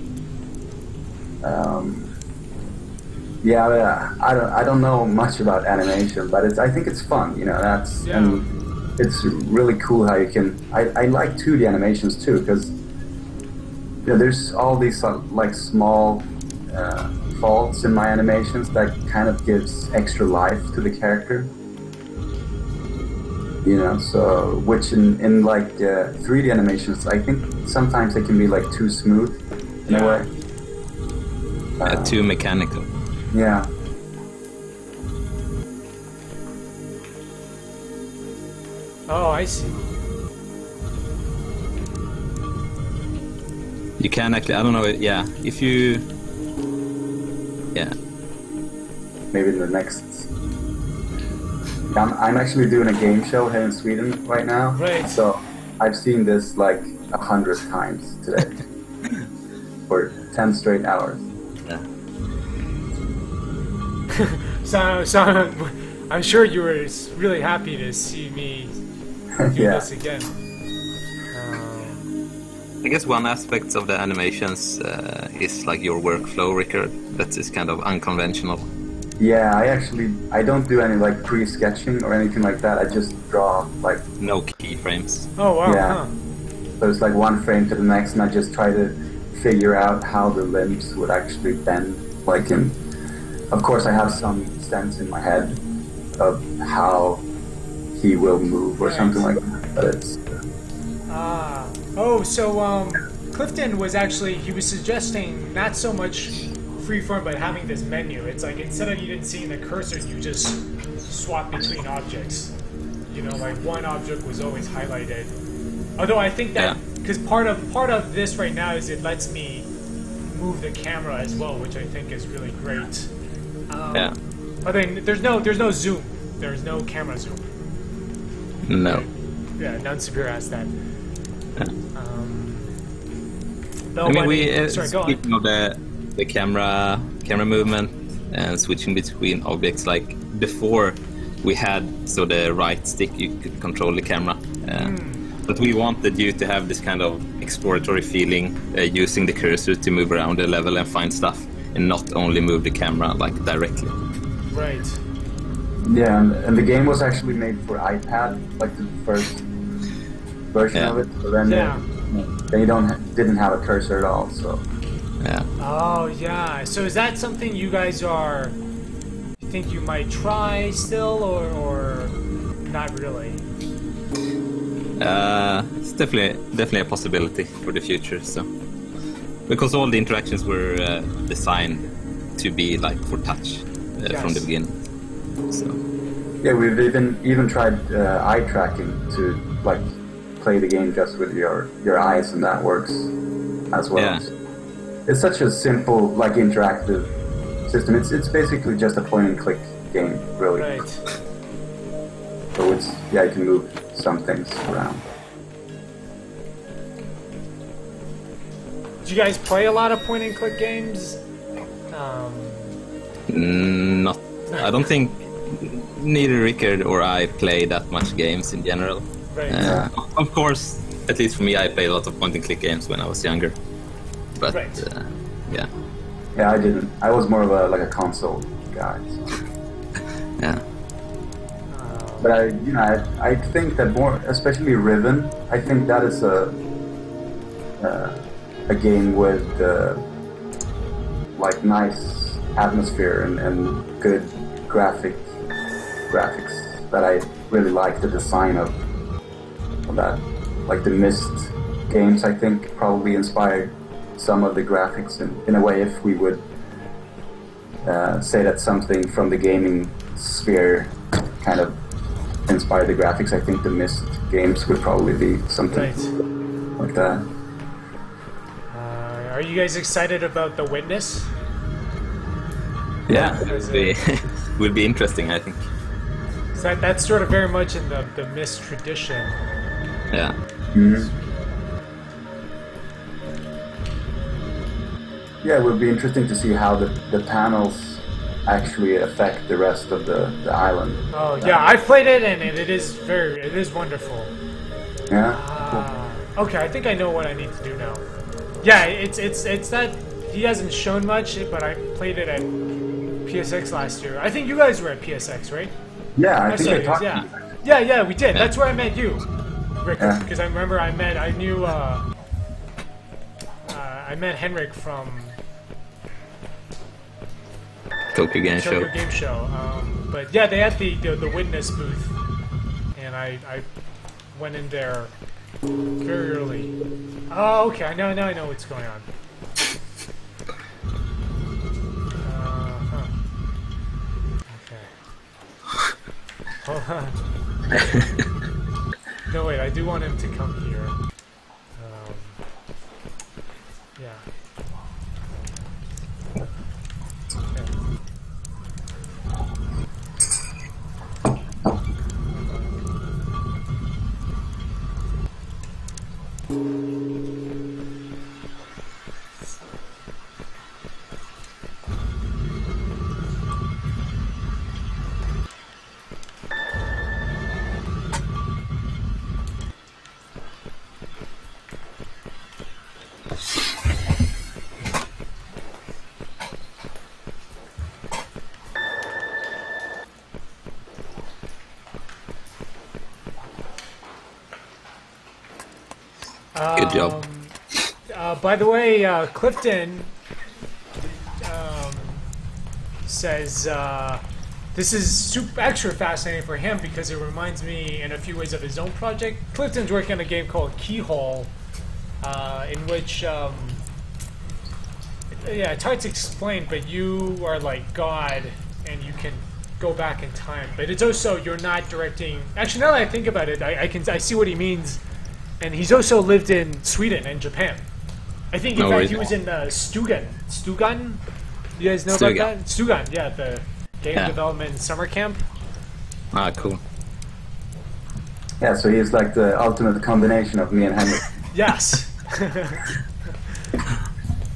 yeah, I don't know much about animation, but I think it's fun, and it's really cool how you can. I like 2D animations too, because there's all these like small faults in my animations that kind of gives extra life to the character. So which in like 3D animations, I think sometimes they can be like too smooth in a way. Too mechanical. Yeah. Oh, I see. You can actually, I don't know, yeah, if you, yeah. Maybe in the next. I'm actually doing a game show here in Sweden right now. Right. So I've seen this like 100 times today for 10 straight hours. Yeah. So I'm sure you were really happy to see me do this again. I guess one aspect of the animations is like your workflow, Rickard. That is kind of unconventional. Yeah, I don't do any like pre-sketching or anything like that. I just draw like no keyframes. Oh wow! Yeah. Huh. So it's like one frame to the next, and I just try to figure out how the limbs would actually bend. Like, of course, I have some sense in my head of how he will move or something like that. But it's so Clifton was he was suggesting not so much freeform, but having this menu. It's like instead of you didn't see the cursor, you just swap between objects. Like one object was always highlighted. Although I think that because part of this right now is it lets me move the camera as well, which I think is really great. Yeah. I mean, there's no zoom. There's no camera zoom. No. Yeah, Non-Superior asked that. Yeah. No, I mean, sorry, go on. speaking of the camera movement and switching between objects, like before we had the right stick, you could control the camera, but we wanted you to have this kind of exploratory feeling, using the cursor to move around the level and find stuff, and not only move the camera like directly. Right. Yeah, and the game was actually made for iPad, like the first version of it. So then they didn't have a cursor at all. So Yeah. Oh yeah. So is that something you guys are? You think you might try still, or not really? It's definitely a possibility for the future. So, because all the interactions were designed to be like for touch from the beginning. So yeah, we've even tried eye tracking to like play the game just with your eyes, and that works as well. Yeah. It's such a simple, like, interactive system. It's basically just a point and click game, really. Right. So it's, yeah, you can move some things around. Do you guys play a lot of point and click games? Not. I don't think neither Rickard or I play that much games in general. Right. Of course, at least for me, I played a lot of point and click games when I was younger. But Right. yeah. Yeah, I didn't. I was more of a console guy. So. Yeah. But I think that more, especially Riven, I think that is a game with like nice atmosphere and good graphics that I really like the design of that. Like the Myst games, I think probably inspired some of the graphics in a way. If we would say that something from the gaming sphere kind of inspired the graphics, I think the Myst games would probably be something like that. Are you guys excited about The Witness? Yeah, it would be interesting, I think. So that's sort of very much in the Myst tradition. Yeah. Mm-hmm. Yeah, it would be interesting to see how the panels actually affect the rest of the island. Oh yeah, I've played it and it is wonderful. Yeah. Okay, I think I know what I need to do now. Yeah, it's that he hasn't shown much, but I played it at PSX last year. I think you guys were at PSX, right? Yeah, I think I talked to you. Yeah, we did. That's where I met you, Rick. Yeah. Because I remember I met Henrik from Tokyo Game Show. Tokyo Game Show. But yeah, they had the Witness booth, and I went in there very early. Oh, okay. I know what's going on. Okay. Hold on. No, wait. I do want him to come here. Yeah. Good job. By the way, Clifton says this is super extra fascinating for him because it reminds me in a few ways of his own project. Clifton's working on a game called Keyhole, in which yeah, it's hard to explain, but you are like God and you can go back in time. But it's also you're not directing. Actually, now that I think about it, I see what he means. And he's also lived in Sweden and Japan. I think, in fact, he was in Stugan. Stugan? You guys know about that? Stugan, yeah, the game development summer camp. Ah, cool. Yeah, so he's like the ultimate combination of me and Henrik. Yes.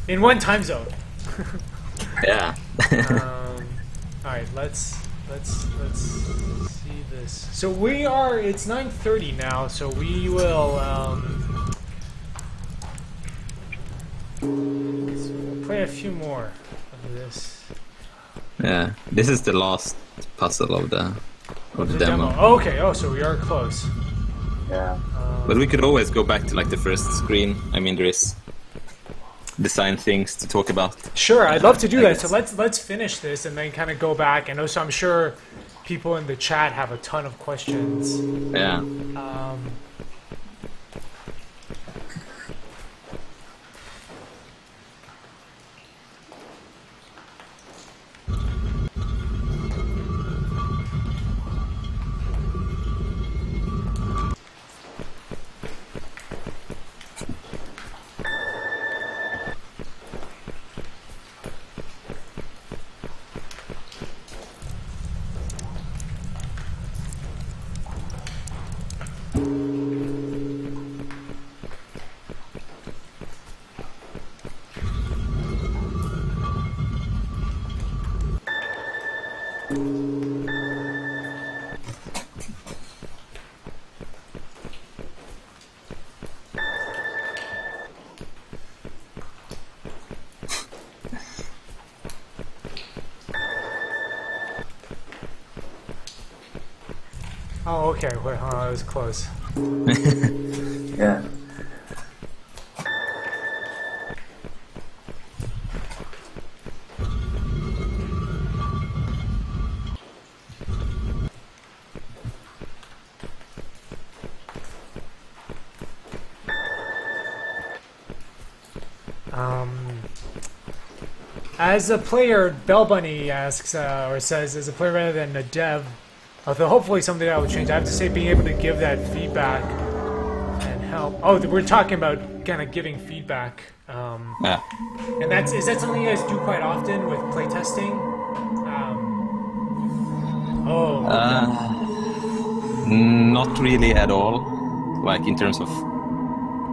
In one time zone. Yeah. Alright, let's see this. So we are, it's 9:30 now, so we will we'll play a few more of this. Yeah, this is the last puzzle of the demo. Oh, okay, oh, so we are close. Yeah. But we could always go back to like the first screen. I mean, there is design things to talk about. Sure, I'd love to do that. So let's finish this and then kind of go back. And also, I'm sure people in the chat have a ton of questions. Yeah. Oh, okay. Wait, hold on, that was close. Yeah. As a player, Bell Bunny asks, or says, as a player rather than a dev, although hopefully something that will change, I have to say being able to give that feedback and help. Oh, we're talking about kind of giving feedback. Yeah. And is that something you guys do quite often with playtesting? Not really at all. Like in terms of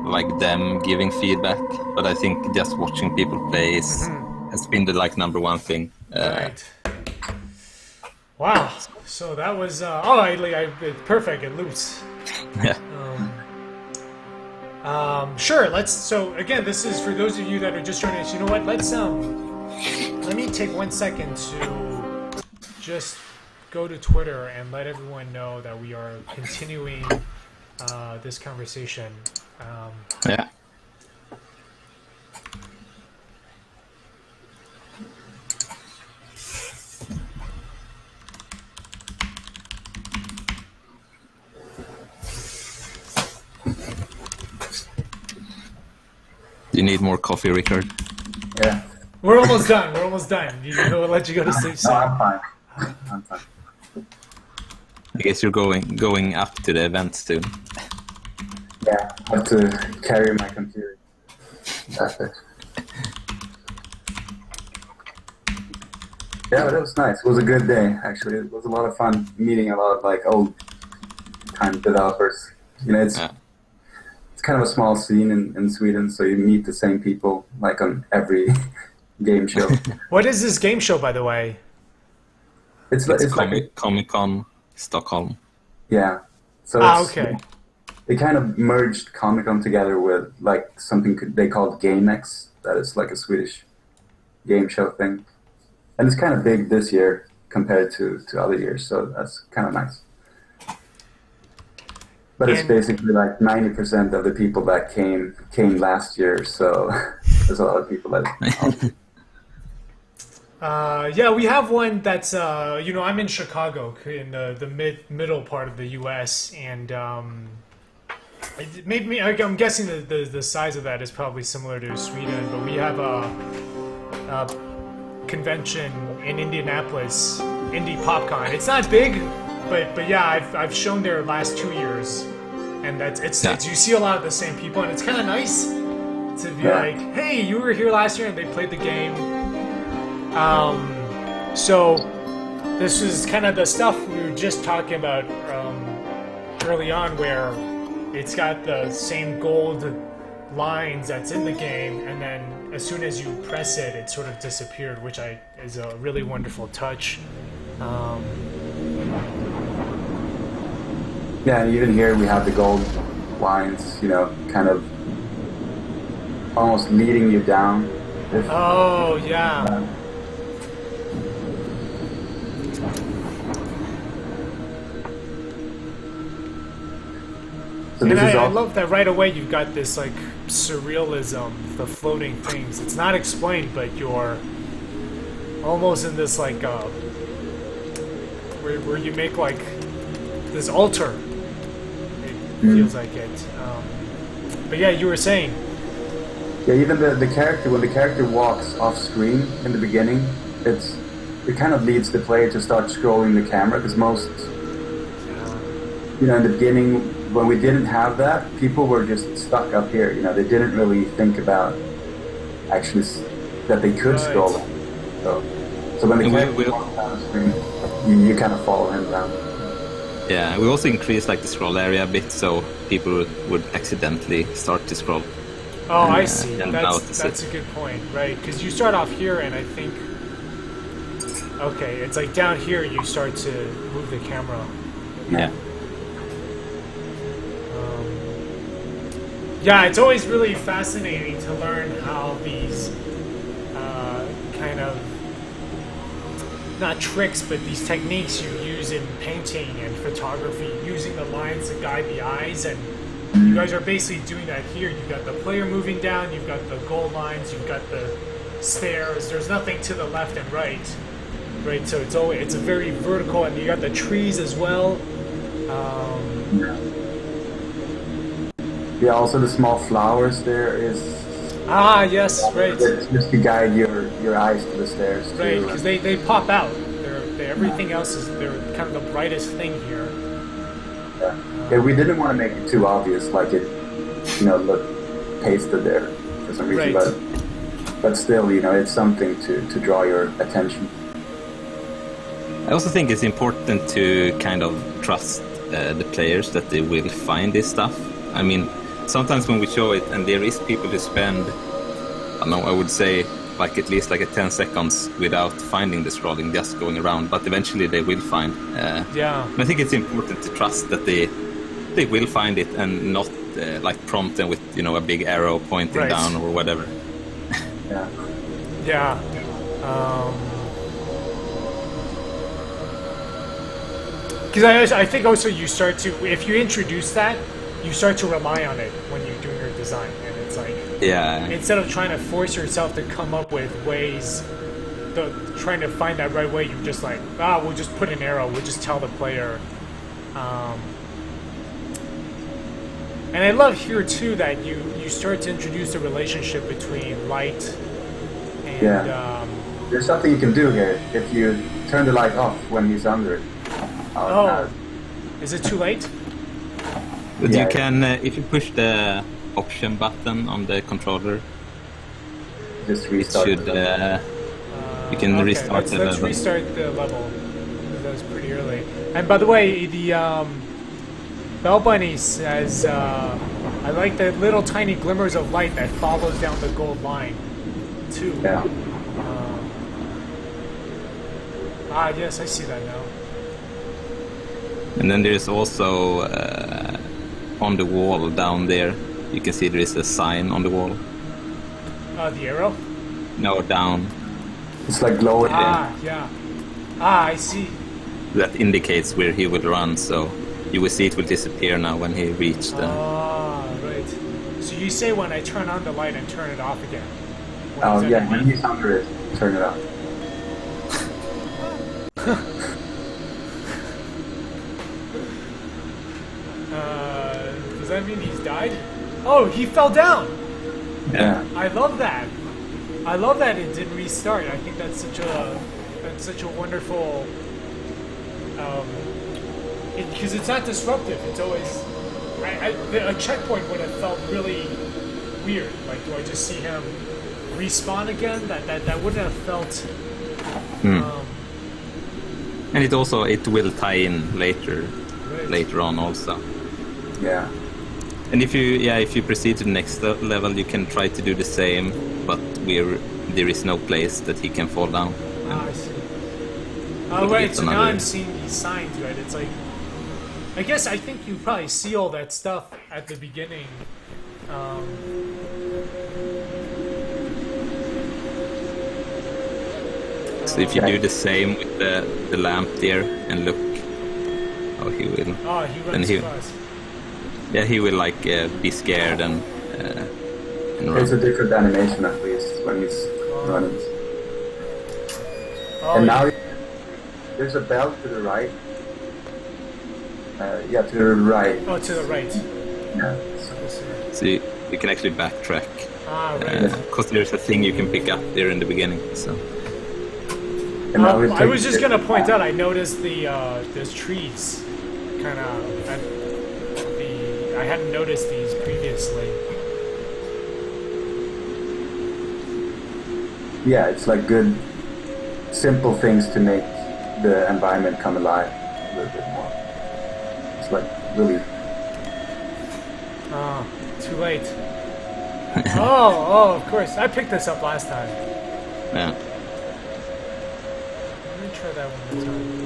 like them giving feedback, but I think just watching people play has been the like number one thing. Right. Wow. So that was perfect. It loops. Yeah. Sure. So again, this is for those of you that are just joining us. You know what? Let me take 1 second to just go to Twitter and let everyone know that we are continuing this conversation. Yeah. You need more coffee, Rickard? Yeah. We're almost done. We'll let you go to sleep soon. No, I'm fine. I'm fine. I guess you're going up to the event soon. Yeah, I have to carry my computer. That's it. Yeah, but it was nice. It was a good day, actually. It was a lot of fun meeting a lot of like old time developers. You know, it's kind of a small scene in Sweden, so you meet the same people like on every game show. What is this game show, by the way? It's like Comic-Con Stockholm. Yeah. So okay. They kind of merged Comic-Con together with like something they called GameX. That is like a Swedish game show thing. And it's kind of big this year compared to other years, so that's kind of nice. But it's basically like 90% of the people that came last year, so there's a lot of people that... Yeah, we have one that's, I'm in Chicago, in the middle part of the U.S., and I'm guessing the size of that is probably similar to Sweden, but we have a convention in Indianapolis, Indie PopCon. It's not big, but yeah, I've shown there last 2 years, and it's you see a lot of the same people, and it's kind of nice to be like, hey, you were here last year, and they played the game. So this is kind of the stuff we were just talking about early on, where it's got the same gold lines that's in the game, and then as soon as you press it, it sort of disappeared, which is a really wonderful touch. Yeah, even here we have the gold lines, kind of almost leading you down. Oh, yeah. So And this is I all. love that right away you've got this like surrealism, the floating things. It's not explained, but you're almost in this like where you make like this altar. It feels like it. But yeah, you were saying. Yeah, even the character, when the character walks off screen in the beginning, it kind of leads the player to start scrolling the camera, because most, you know, in the beginning, when we didn't have that, people were just stuck up here, you know, they didn't really think about actually that they could scroll. So when the character walks down the screen, you kind of follow him down. Yeah, we also increased like the scroll area a bit, so people would accidentally start to scroll. Oh, I see. And That's a good point, right? Because you start off here, and I think, okay, it's like down here you start to move the camera. Yeah. Yeah, it's always really fascinating to learn how these kind of, not tricks, but these techniques you use in painting and photography, using the lines to guide the eyes, and you guys are basically doing that here. You've got the player moving down, you've got the goal lines, you've got the stairs, there's nothing to the left and right, so it's a very vertical, and you got the trees as well. Yeah, also the small flowers there is... Ah, yes, right. It's just to guide your eyes to the stairs, too. Right, because they pop out. Everything else they're kind of the brightest thing here. Yeah, we didn't want to make it too obvious, like it, you know, look pasted there for some reason, but still, you know, it's something to draw your attention. I also think it's important to kind of trust the players that they will find this stuff. I mean, sometimes when we show it, and there is people who spend, I don't know, I would say like at least like a 10 seconds without finding the scrolling, just going around, but eventually they will find. I think it's important to trust that they will find it, and not like prompt them with, you know, a big arrow pointing down or whatever. Yeah. Because I think also you start to, if you introduce that, you start to rely on it when you're doing your design, and it's like, instead of trying to force yourself to come up with ways, trying to find that right way, you're just like, we'll just put an arrow, we'll just tell the player. And I love here too that you start to introduce a relationship between light and... There's something you can do here if you turn the light off when he's under it. Is it too late? But you can, if you push the option button on the controller, just restart. You can restart the level. Let's restart the level. That was pretty early. And by the way, the Bell Bunny says, I like the little tiny glimmers of light that follows down the gold line, too. Yeah. Yes, I see that now. And then there's also on the wall down there, you can see there is a sign on the wall. The arrow? No, down. It's like glowing. Yeah. I see. That indicates where he will run, so you will see it will disappear now when he reaches the... right. So you say when I turn on the light and turn it off again? When he's under it, turn it off. Does that mean he's died? Oh, he fell down! Yeah. I love that. I love that it didn't restart. I think that's such a wonderful... because it's not disruptive. It's always... a checkpoint would have felt really weird. Like, do I just see him respawn again? That wouldn't have felt... and it will tie in later on also. Yeah. And if you proceed to the next level, you can try to do the same, but there is no place that he can fall down. I see. Right, so now I'm seeing these signs, right? It's like, I think you probably see all that stuff at the beginning. So if you do the same with the lamp there and look, he will. He runs across. Yeah, he will like be scared and run. It's a different animation at least when he's running. Oh, And now there's a bell to the right. Yeah, to the right. Oh, to the right. Yeah. So you can actually backtrack. Ah, right. Because there's a thing you can pick up there in the beginning. So. And now he's I was taking just it gonna point back. out. I noticed those trees, kind of. I hadn't noticed these previously. Yeah, it's like good, simple things to make the environment come alive a little bit more. It's like really. Oh, too late. oh, of course. I picked this up last time. Yeah. Let me try that one more time.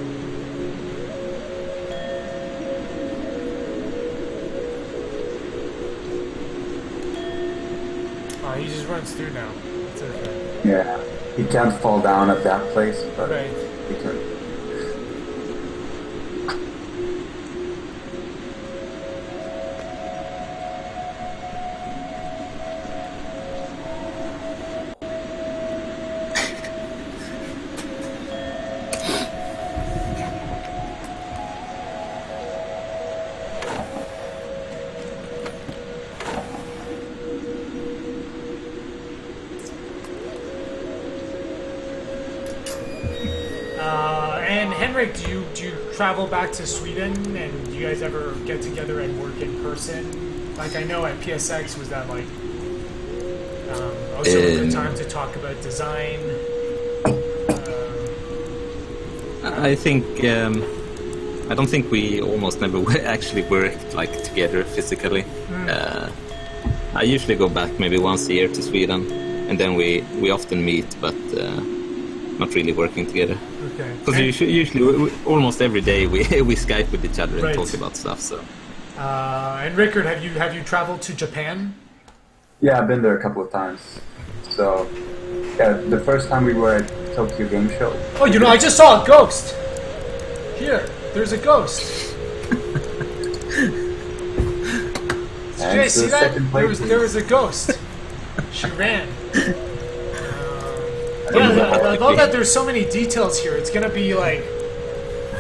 Oh, he just runs through now. It's okay. Yeah, he can't fall down at that place, but Right. he can. And Henrik, do you travel back to Sweden, and do you guys ever get together and work in person? Like I know at PSX, was that like also a good time to talk about design? I think I don't think we almost never actually worked like together physically. I usually go back maybe once a year to Sweden, and then we often meet, but not really working together. Okay. Because usually almost every day we Skype with each other and Right. talk about stuff. So And Rickard, have you traveled to Japan? Yeah, I've been there a couple of times. So, yeah, the first time we were at Tokyo Game Show. Oh, you know, I just saw a ghost. Here, there's a ghost. Did you guys see that? There was a ghost. She ran. Yeah, I love that there's so many details here. It's gonna be like,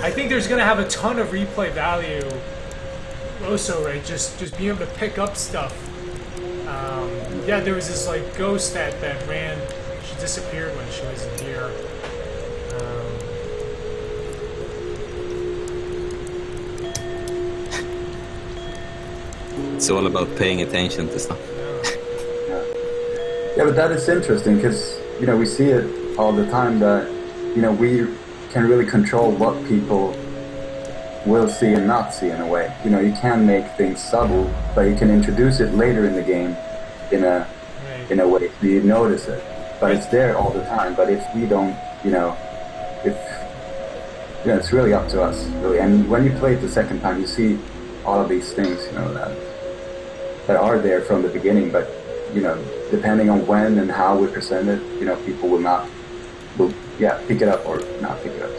I think there's gonna have a ton of replay value. Also, right, just being able to pick up stuff. Yeah, there was this like ghost that ran. She disappeared when she wasn't here. it's all about paying attention to stuff. Yeah, but that is interesting because, you know, we see it all the time that, you know, we can really control what people will see and not see in a way. You know, you can make things subtle, but you can introduce it later in the game in a way so you notice it. But it's there all the time. But if we don't, you know, it's really up to us, really. And when you play it the second time, you see all of these things, you know, that are there from the beginning, but, you know, depending on when and how we present it, you know, people will pick it up or not pick it up.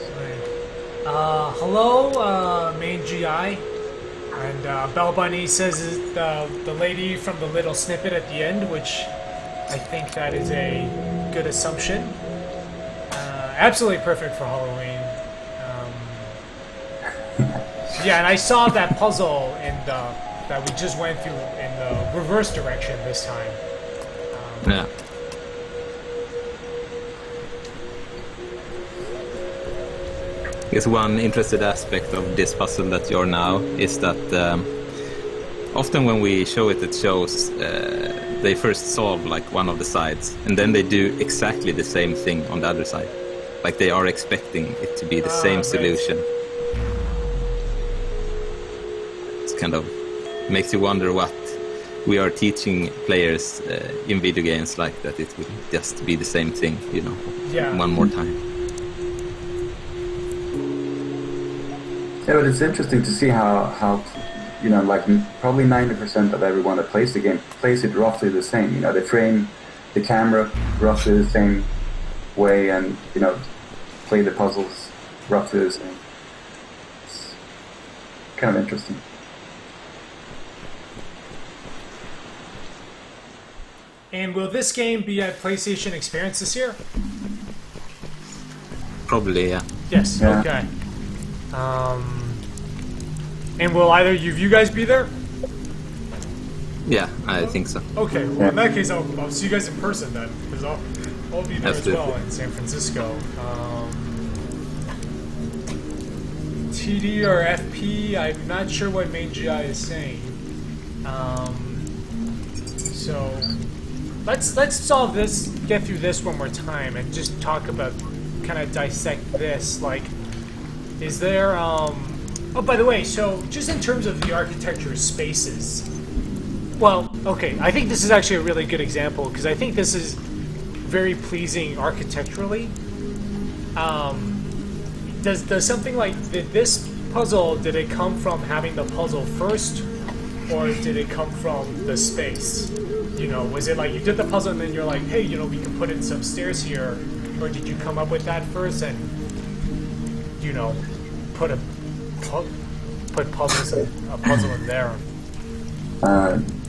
Hello, main GI, and Bell Bunny says is the lady from the little snippet at the end, which I think that is a good assumption. Absolutely perfect for Halloween. Yeah, and I saw that puzzle that we just went through in the reverse direction this time. Yeah. I guess one interesting aspect of this puzzle that you're now is that often when we show it at shows, they first solve like one of the sides, and then they do exactly the same thing on the other side. Like they are expecting it to be the same solution. It's kind of makes you wonder what we are teaching players in video games, like that it will just be the same thing, you know, one more time. Yeah, but it's interesting to see how you know, like probably 90% of everyone that plays the game plays it roughly the same. You know, they frame the camera roughly the same way, and you know, play the puzzles roughly the same. It's kind of interesting. And will this game be at PlayStation Experience this year? Probably, yeah. Yes. Yeah. Okay. And will either of you guys be there? Yeah, I think so. Okay. Well, in that case, I'll see you guys in person then, because I'll be there as well in San Francisco. TD or FP? I'm not sure what Main GI is saying. So let's solve this, get through this one more time, and just talk about, kind of dissect this. Like, is there? Oh, by the way, so just in terms of the architecture spaces. Well, okay, I think this is actually a really good example because I think this is very pleasing architecturally. Does something like this puzzle, did it come from having the puzzle first, or did it come from the space? You know, was it like you did the puzzle and then you're like, hey, you know, we can put in some stairs here, or did you come up with that first and, you know, put a puzzle in there?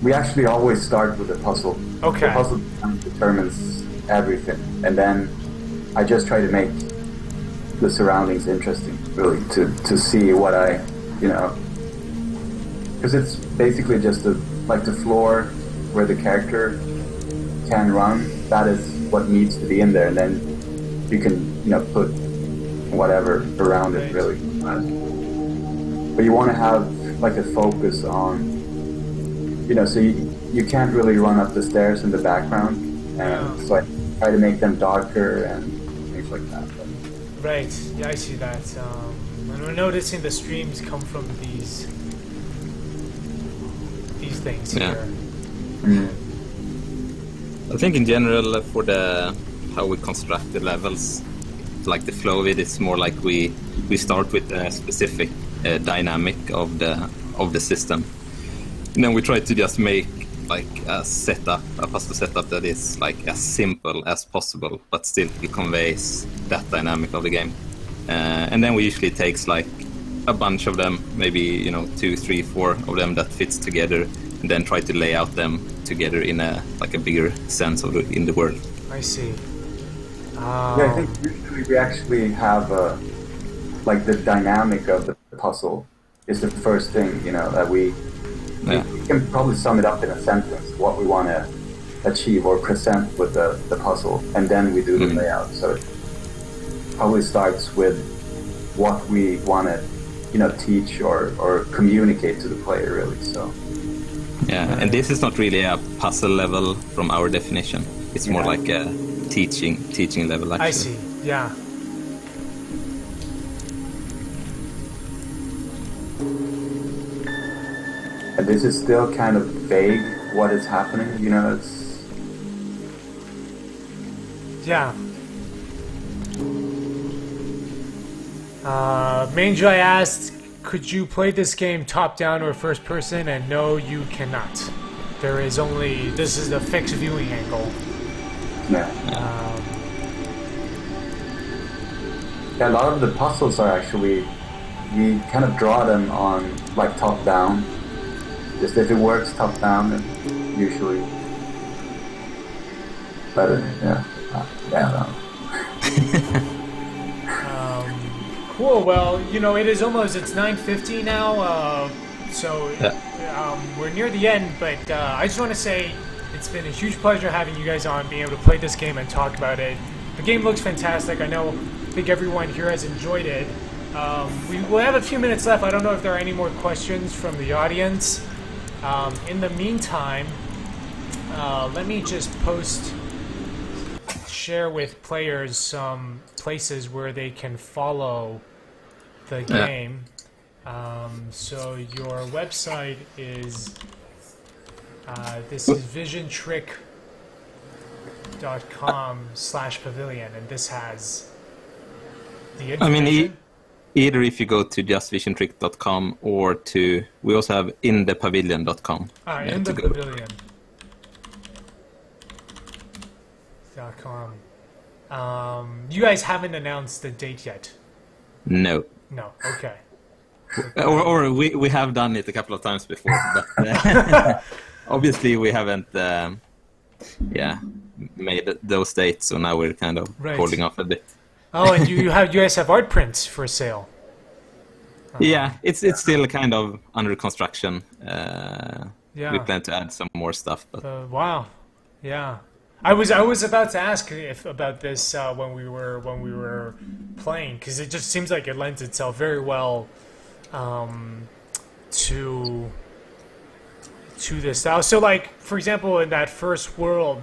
We actually always start with a puzzle. Okay. The puzzle determines everything, and then I just try to make the surroundings interesting, really, to see what I, you know, because it's basically just like the floor where the character can run. That is what needs to be in there, and then you can, you know, put whatever around it, really. But you want to have like a focus on, you know, so you can't really run up the stairs in the background, and so I try to make them darker and things like that. Right, yeah, I see that. And we're noticing the streams come from these things here. I think in general, for how we construct the levels, like the flow of it, it's more like we start with a specific dynamic of the system, and then we try to just make like a puzzle setup that is like as simple as possible, but still conveys that dynamic of the game. And then we usually takes like a bunch of them, maybe, you know, 2, 3, 4 of them that fits together, and then try to lay out them together in a bigger sense in the world. I see. Yeah, I think usually we actually have like the dynamic of the puzzle is the first thing, you know, that we can probably sum it up in a sentence, what we want to achieve or present with the puzzle, and then we do the layout. So it probably starts with what we want to, you know, teach or communicate to the player, really. So yeah, and this is not really a puzzle level from our definition. It's more like a teaching level, actually. I see, yeah. And this is still kind of vague, what is happening, you know, it's... Yeah. Manjoy asked, could you play this game top-down or first-person? And no, you cannot. This is the fixed viewing angle. Yeah. Yeah, a lot of the puzzles are actually, we kind of draw them on, like, top-down. Just if it works top-down, then usually better, yeah. Cool, well, you know, it's 9:50 now, so we're near the end, but I just want to say it's been a huge pleasure having you guys on, being able to play this game and talk about it. The game looks fantastic. I think everyone here has enjoyed it. We'll have a few minutes left. I don't know if there are any more questions from the audience. In the meantime, let me just share with players some places where they can follow the game. So your website is this is visiontrick.com/pavilion, and this has the information. I mean, either if you go to justvisiontrick.com or we also have inthepavilion.com. Inthepavilion.com. You guys haven't announced the date yet? No. No, okay. Or we have done it a couple of times before, but obviously we haven't yeah, made those dates. So now we're kind of Right. holding off a bit. Oh, and you guys have art prints for sale. Yeah, it's still kind of under construction. Yeah. We plan to add some more stuff, but Wow. Yeah. I was about to ask about this when we were playing, because it just seems like it lends itself very well to this style. So, like, for example, in that first world,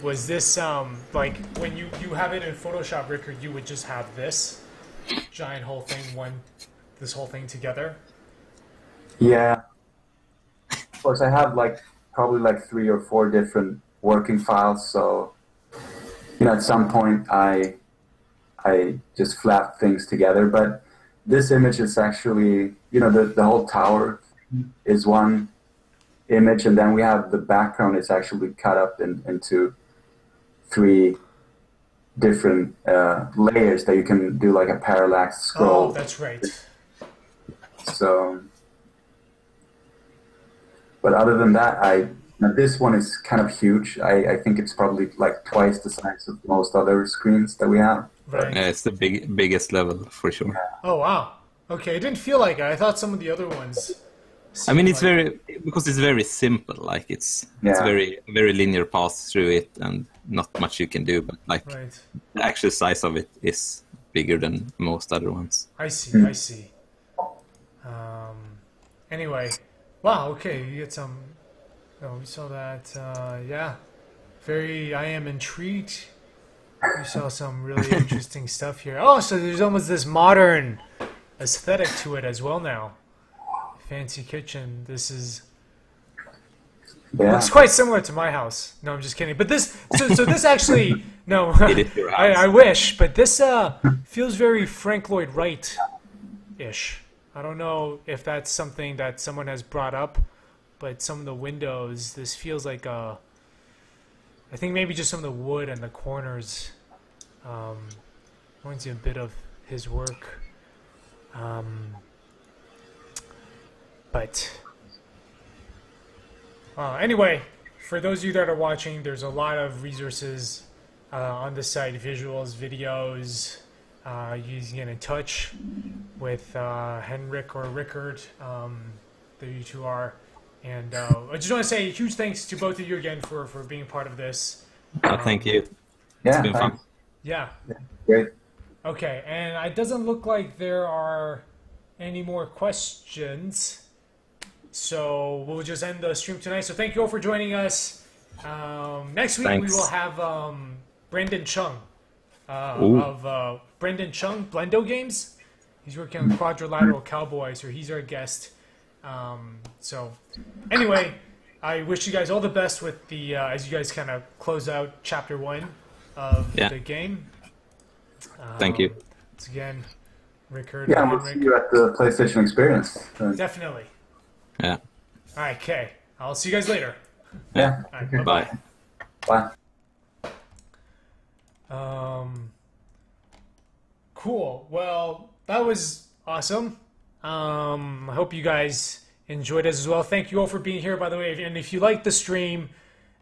was this like when you have it in Photoshop, Rickard, you would just have this giant whole thing, this whole thing together? Yeah. Of course, I have probably 3 or 4 different working files. So, at some point I just flap things together. But this image is actually, the whole tower is one image, and then we have the background is actually cut up into 3 different layers that you can do like a parallax scroll. Oh, that's right. So, but other than that, now this one is kind of huge. I think it's probably like twice the size of most other screens that we have. Right. yeah, it's the biggest level for sure. Oh, wow. Okay, it didn't feel like it. I thought some of the other ones. I mean, it's seemed because it's very simple. Like it's Yeah. very linear path through it, and not much you can do. But like right. the actual size of it is bigger than most other ones. I see. I see. Anyway, wow. Okay, you get some. Oh, we saw that. Yeah, I am intrigued. We saw some really interesting stuff here. Oh, so there's almost this modern aesthetic to it as well now. Fancy kitchen. This is. Yeah. Looks quite similar to my house. No, I'm just kidding. But this, so this actually, no, It is your house. I wish, but this feels very Frank Lloyd Wright-ish. I don't know if that's something that someone has brought up, but some of the windows, this feels like I think maybe just some of the wood and the corners reminds you a bit of his work. But anyway, for those of you that are watching, there's a lot of resources on the site, visuals, videos. You can get in touch with Henrik or Rickard, there you two are. And I just want to say huge thanks to both of you again for being part of this. Thank you. Yeah, It's been fun. thanks. Yeah. Great. Okay, and it doesn't look like there are any more questions. So we'll just end the stream tonight. So thank you all for joining us. Next week Thanks. we will have Brandon Chung Ooh. of Brandon Chung Blendo Games. He's working on Quadrilateral Cowboy, so he's our guest. So anyway, I wish you guys all the best with the as you guys kind of close out Chapter 1 of the game. Thank you. Once again, Rickard. Yeah, we'll Henrik. see you at the PlayStation Experience. Definitely. Yeah. All right, okay. I'll see you guys later. Yeah. All right, Okay. Bye. Bye. Cool. Well, that was awesome. I hope you guys enjoyed it as well. Thank you all for being here, by the way. And if you like the stream,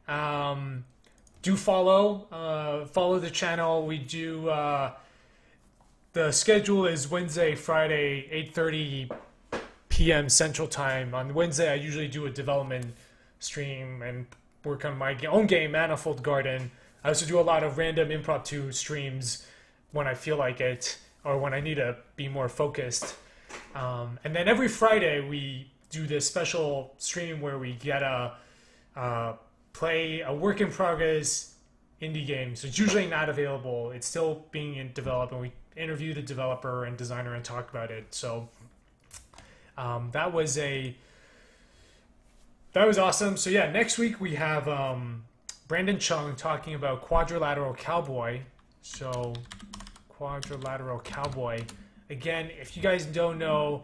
do follow the channel. We do. The schedule is Wednesday, Friday, 8:30 p.m. Central Time. On Wednesday, I usually do a development stream and work on my own game, Manifold Garden. I also do a lot of random impromptu streams when I feel like it or when I need to be more focused. And then every Friday, we do this special stream where we get play a work in progress indie game. So it's usually not available. It's still being developed, and we interview the developer and designer and talk about it. So that was awesome. So yeah, next week we have Brandon Chung talking about Quadrilateral Cowboy. So Quadrilateral Cowboy. Again, if you guys don't know,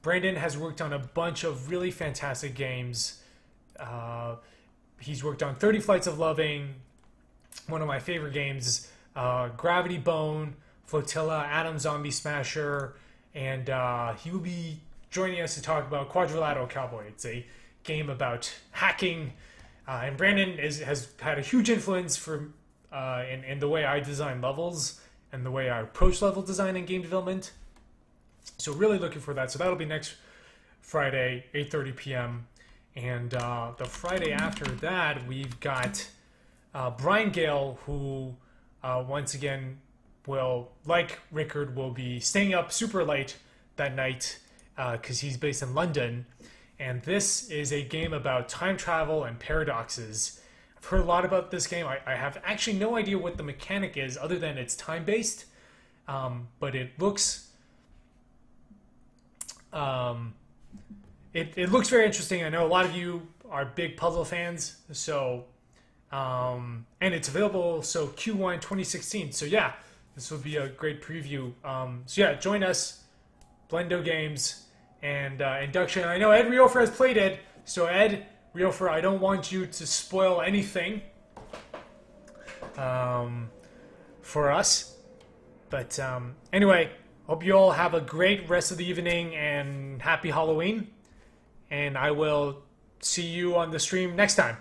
Brandon has worked on a bunch of really fantastic games. He's worked on 30 Flights of Loving, one of my favorite games, Gravity Bone, Flotilla, Atom Zombie Smasher, and he will be joining us to talk about Quadrilateral Cowboy. It's a game about hacking. And Brandon has had a huge influence for in the way I design levels and the way I approach level design and game development. So really looking for that. So that'll be next Friday, 8:30 p.m. And the Friday after that, we've got Brian Gale, who once again will, like Rickard, will be staying up super late that night because he's based in London. And this is a game about time travel and paradoxes. I've heard a lot about this game. I have actually no idea what the mechanic is other than it's time-based. But it looks... It looks very interesting. I know a lot of you are big puzzle fans. So... and it's available, so Q1 2016. So yeah, this will be a great preview. So yeah, join us, Blendo Games, and Induction. I know Ed Riofer has played it, so Ed Riofer, I don't want you to spoil anything for us. But anyway, hope you all have a great rest of the evening and happy Halloween. And I will see you on the stream next time.